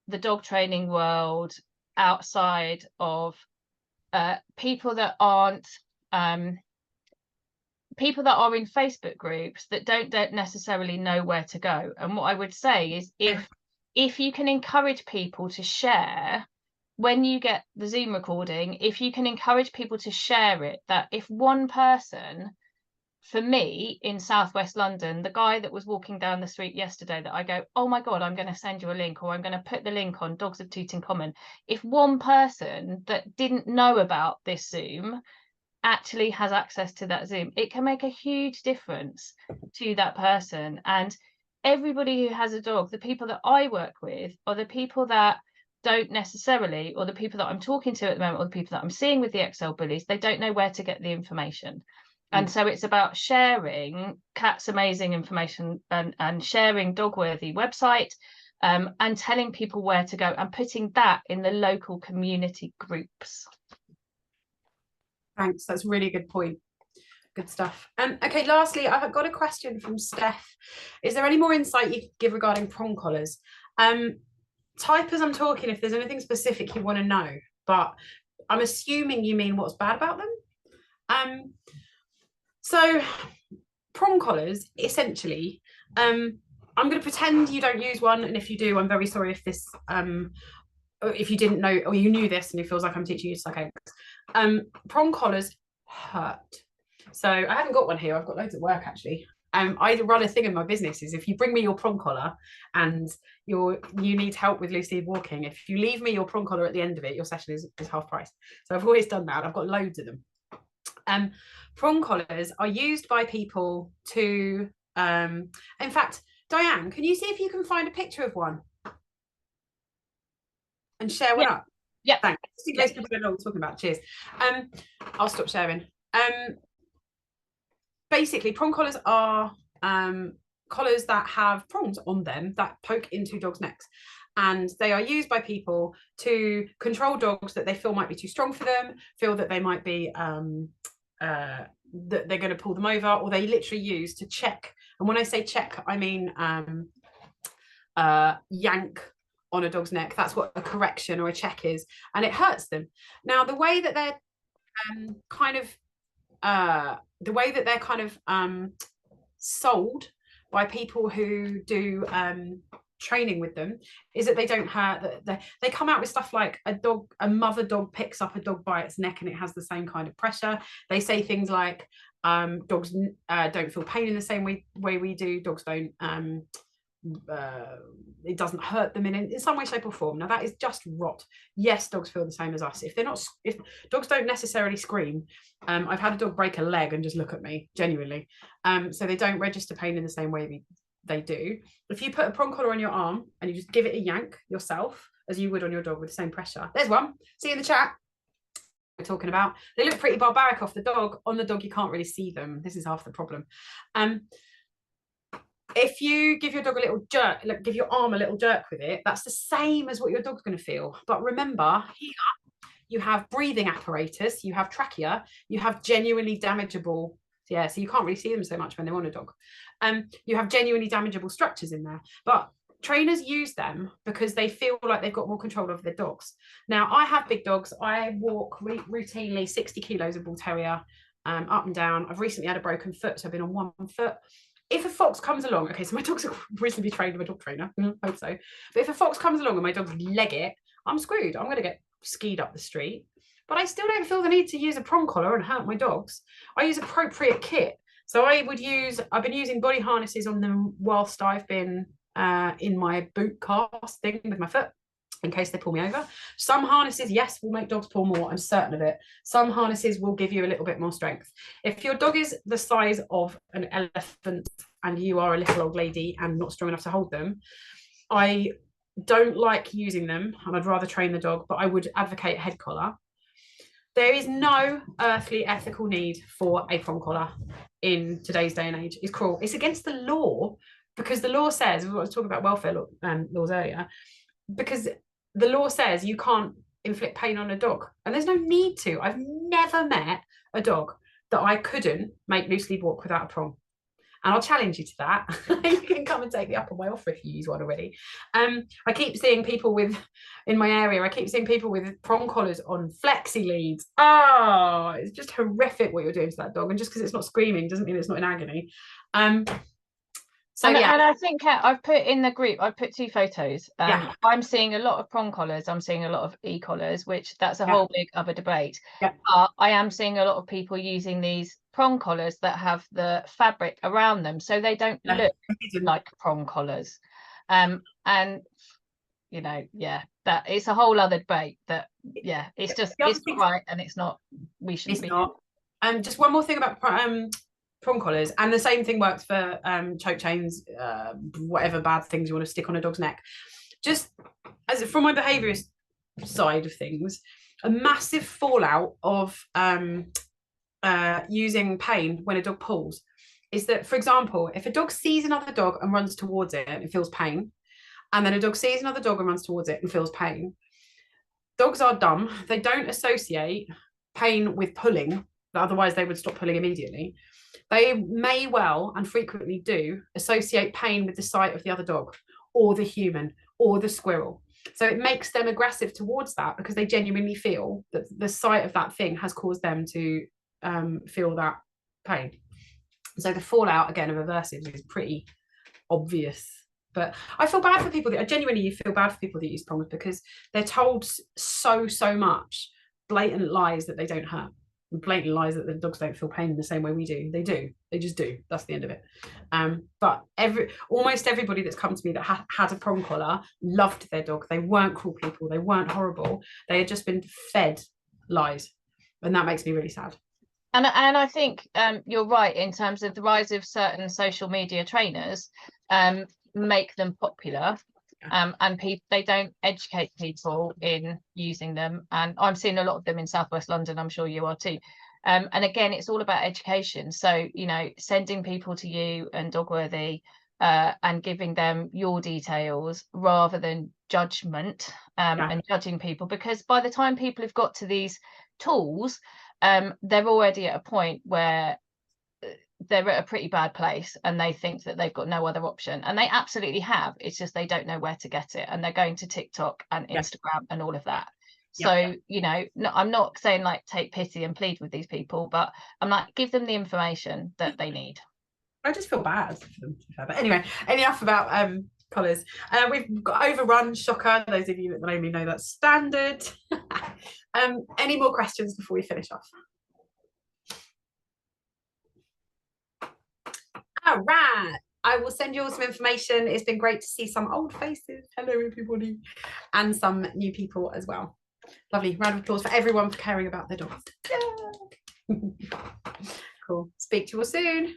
[SPEAKER 2] the dog training world, outside of people that aren't people that are in Facebook groups that don't necessarily know where to go. And what I would say is if you can encourage people to share when you get the Zoom recording, if you can encourage people to share it, that if one person, for me in Southwest London, the guy that was walking down the street yesterday that I go, oh my God, I'm going to send you a link, or I'm going to put the link on Dogs of Tutankhamun. If one person that didn't know about this Zoom actually has access to that Zoom, it can make a huge difference to that person. And everybody who has a dog, the people that I work with are the people that don't necessarily, or the people that I'm talking to at the moment, or the people that I'm seeing with the XL bullies, they don't know where to get the information. And so it's about sharing Kat's amazing information and sharing Dogworthy website and telling people where to go and putting that in the local community groups.
[SPEAKER 1] Thanks, that's a really good point. Good stuff. Okay, lastly, I've got a question from Steph. Is there any more insight you could give regarding prong collars? Type as I'm talking if there's anything specific you want to know, but I'm assuming you mean what's bad about them. So prong collars, essentially, I'm going to pretend you don't use one, and if you do, I'm very sorry if this if you didn't know, or you knew this and it feels like I'm teaching you to suck eggs. Prong collars hurt. So I haven't got one here, I've got loads at work actually. I run a thing in my business is if you bring me your prong collar and you need help with loose lead walking, if you leave me your prong collar at the end of it, your session is half price. So I've always done that. I've got loads of them. Prong collars are used by people to in fact, Diane, can you see if you can find a picture of one and share one up?
[SPEAKER 2] Yeah,
[SPEAKER 1] thanks. Just in case people don't know what we're talking about. Cheers. I'll stop sharing. Basically, prong collars are collars that have prongs on them that poke into dogs' necks, and they are used by people to control dogs that they feel might be too strong for them, feel that they might be that they're going to pull them over, or they literally use to check. And when I say check, I mean yank on a dog's neck. That's what a correction or a check is, and it hurts them. Now, the way that they're sold by people who do training with them is that they don't hurt. They come out with stuff like a mother dog picks up a dog by its neck and it has the same kind of pressure. They say things like dogs don't feel pain in the same way we do. Dogs don't it doesn't hurt them in some way, shape or form. Now that is just rot. Yes, dogs feel the same as us. If dogs don't necessarily scream, I've had a dog break a leg and just look at me genuinely, so they don't register pain in the same way they do. If you put a prong collar on your arm and you just give it a yank yourself as you would on your dog with the same pressure, there's one, see in the chat we're talking about. They look pretty barbaric off the dog. On the dog you can't really see them. This is half the problem. If you give your dog a little jerk, like give your arm a little jerk with it, that's the same as what your dog's going to feel. But remember, here you have breathing apparatus, you have trachea, you have genuinely damageable, so you can't really see them so much when they're on a dog. You have genuinely damageable structures in there. But trainers use them because they feel like they've got more control over their dogs. Now, I have big dogs. I walk routinely 60 kilos of bull terrier up and down. I've recently had a broken foot, so I've been on one foot. If a fox comes along, okay, so my dog's recently trained with a dog trainer, hope so. But if a fox comes along and my dog's leg it, I'm screwed. I'm going to get skied up the street. But I still don't feel the need to use a prong collar and hurt my dogs. I use appropriate kit. So I've been using body harnesses on them whilst I've been in my boot cast thing with my foot, in case they pull me over. Some harnesses, yes, will make dogs pull more. I'm certain of it. Some harnesses will give you a little bit more strength. If your dog is the size of an elephant and you are a little old lady and not strong enough to hold them, I don't like using them, and I'd rather train the dog, but I would advocate a head collar. There is no earthly ethical need for a prong collar in today's day and age. It's cruel. It's against the law, because the law says, we were talking about welfare laws earlier, because the law says you can't inflict pain on a dog, and there's no need to. I've never met a dog that I couldn't make loose lead walk without a prong. And I'll challenge you to that. You can come and take the up on my offer if you use one already. I keep seeing people in my area, I keep seeing people with prong collars on flexi leads. Oh, it's just horrific what you're doing to that dog. And just because it's not screaming doesn't mean it's not in agony.
[SPEAKER 2] And I think I've put in the group, I've put 2 photos. I'm seeing a lot of prong collars. I'm seeing a lot of e-collars, which that's a whole big other debate. I am seeing a lot of people using these prong collars that have the fabric around them, so they don't look like prong collars. And you know, that it's a whole other debate. That it's just it's not right, and it's not. We shouldn't be.
[SPEAKER 1] Not. Just one more thing about prong collars, and the same thing works for choke chains, whatever bad things you want to stick on a dog's neck. Just as from my behaviourist side of things, a massive fallout of using pain when a dog pulls is that, for example, if a dog sees another dog and runs towards it and feels pain, and then a dog sees another dog and runs towards it and feels pain, dogs are dumb. They don't associate pain with pulling, otherwise they would stop pulling immediately. They may well, and frequently do, associate pain with the sight of the other dog or the human or the squirrel. So it makes them aggressive towards that, because they genuinely feel that the sight of that thing has caused them to feel that pain. So the fallout, again, of aversives is pretty obvious. But I feel bad for people I genuinely feel bad for people that use prongs, because they're told so much blatant lies that they don't hurt. Blatant lies that the dogs don't feel pain in the same way we do. They just do. That's the end of it. But almost everybody that's come to me that had a prong collar loved their dog. They weren't cruel people. They weren't horrible. They had just been fed lies, and that makes me really sad.
[SPEAKER 2] And I think you're right in terms of the rise of certain social media trainers make them popular. And they don't educate people in using them, and I'm seeing a lot of them in Southwest London. I'm sure you are too. And again, it's all about education. So, you know, sending people to you and Dogworthy and giving them your details rather than judgment and judging people, because by the time people have got to these tools, they're already at a point where they're at a pretty bad place and they think that they've got no other option, and they absolutely have. It's just they don't know where to get it, and they're going to TikTok and Instagram and all of that. So you know, no, I'm not saying like take pity and plead with these people, but I'm like, give them the information that they need.
[SPEAKER 1] I just feel bad for them, to be fair. But anyway, enough about collars. We've got overrun, shocker. Those of you that know me know that's standard. Any more questions before we finish off? All right, I will send you all some information. It's been great to see some old faces. Hello, everybody, and some new people as well. Lovely. Round of applause for everyone for caring about their dogs. Yeah. Cool. Speak to you all soon.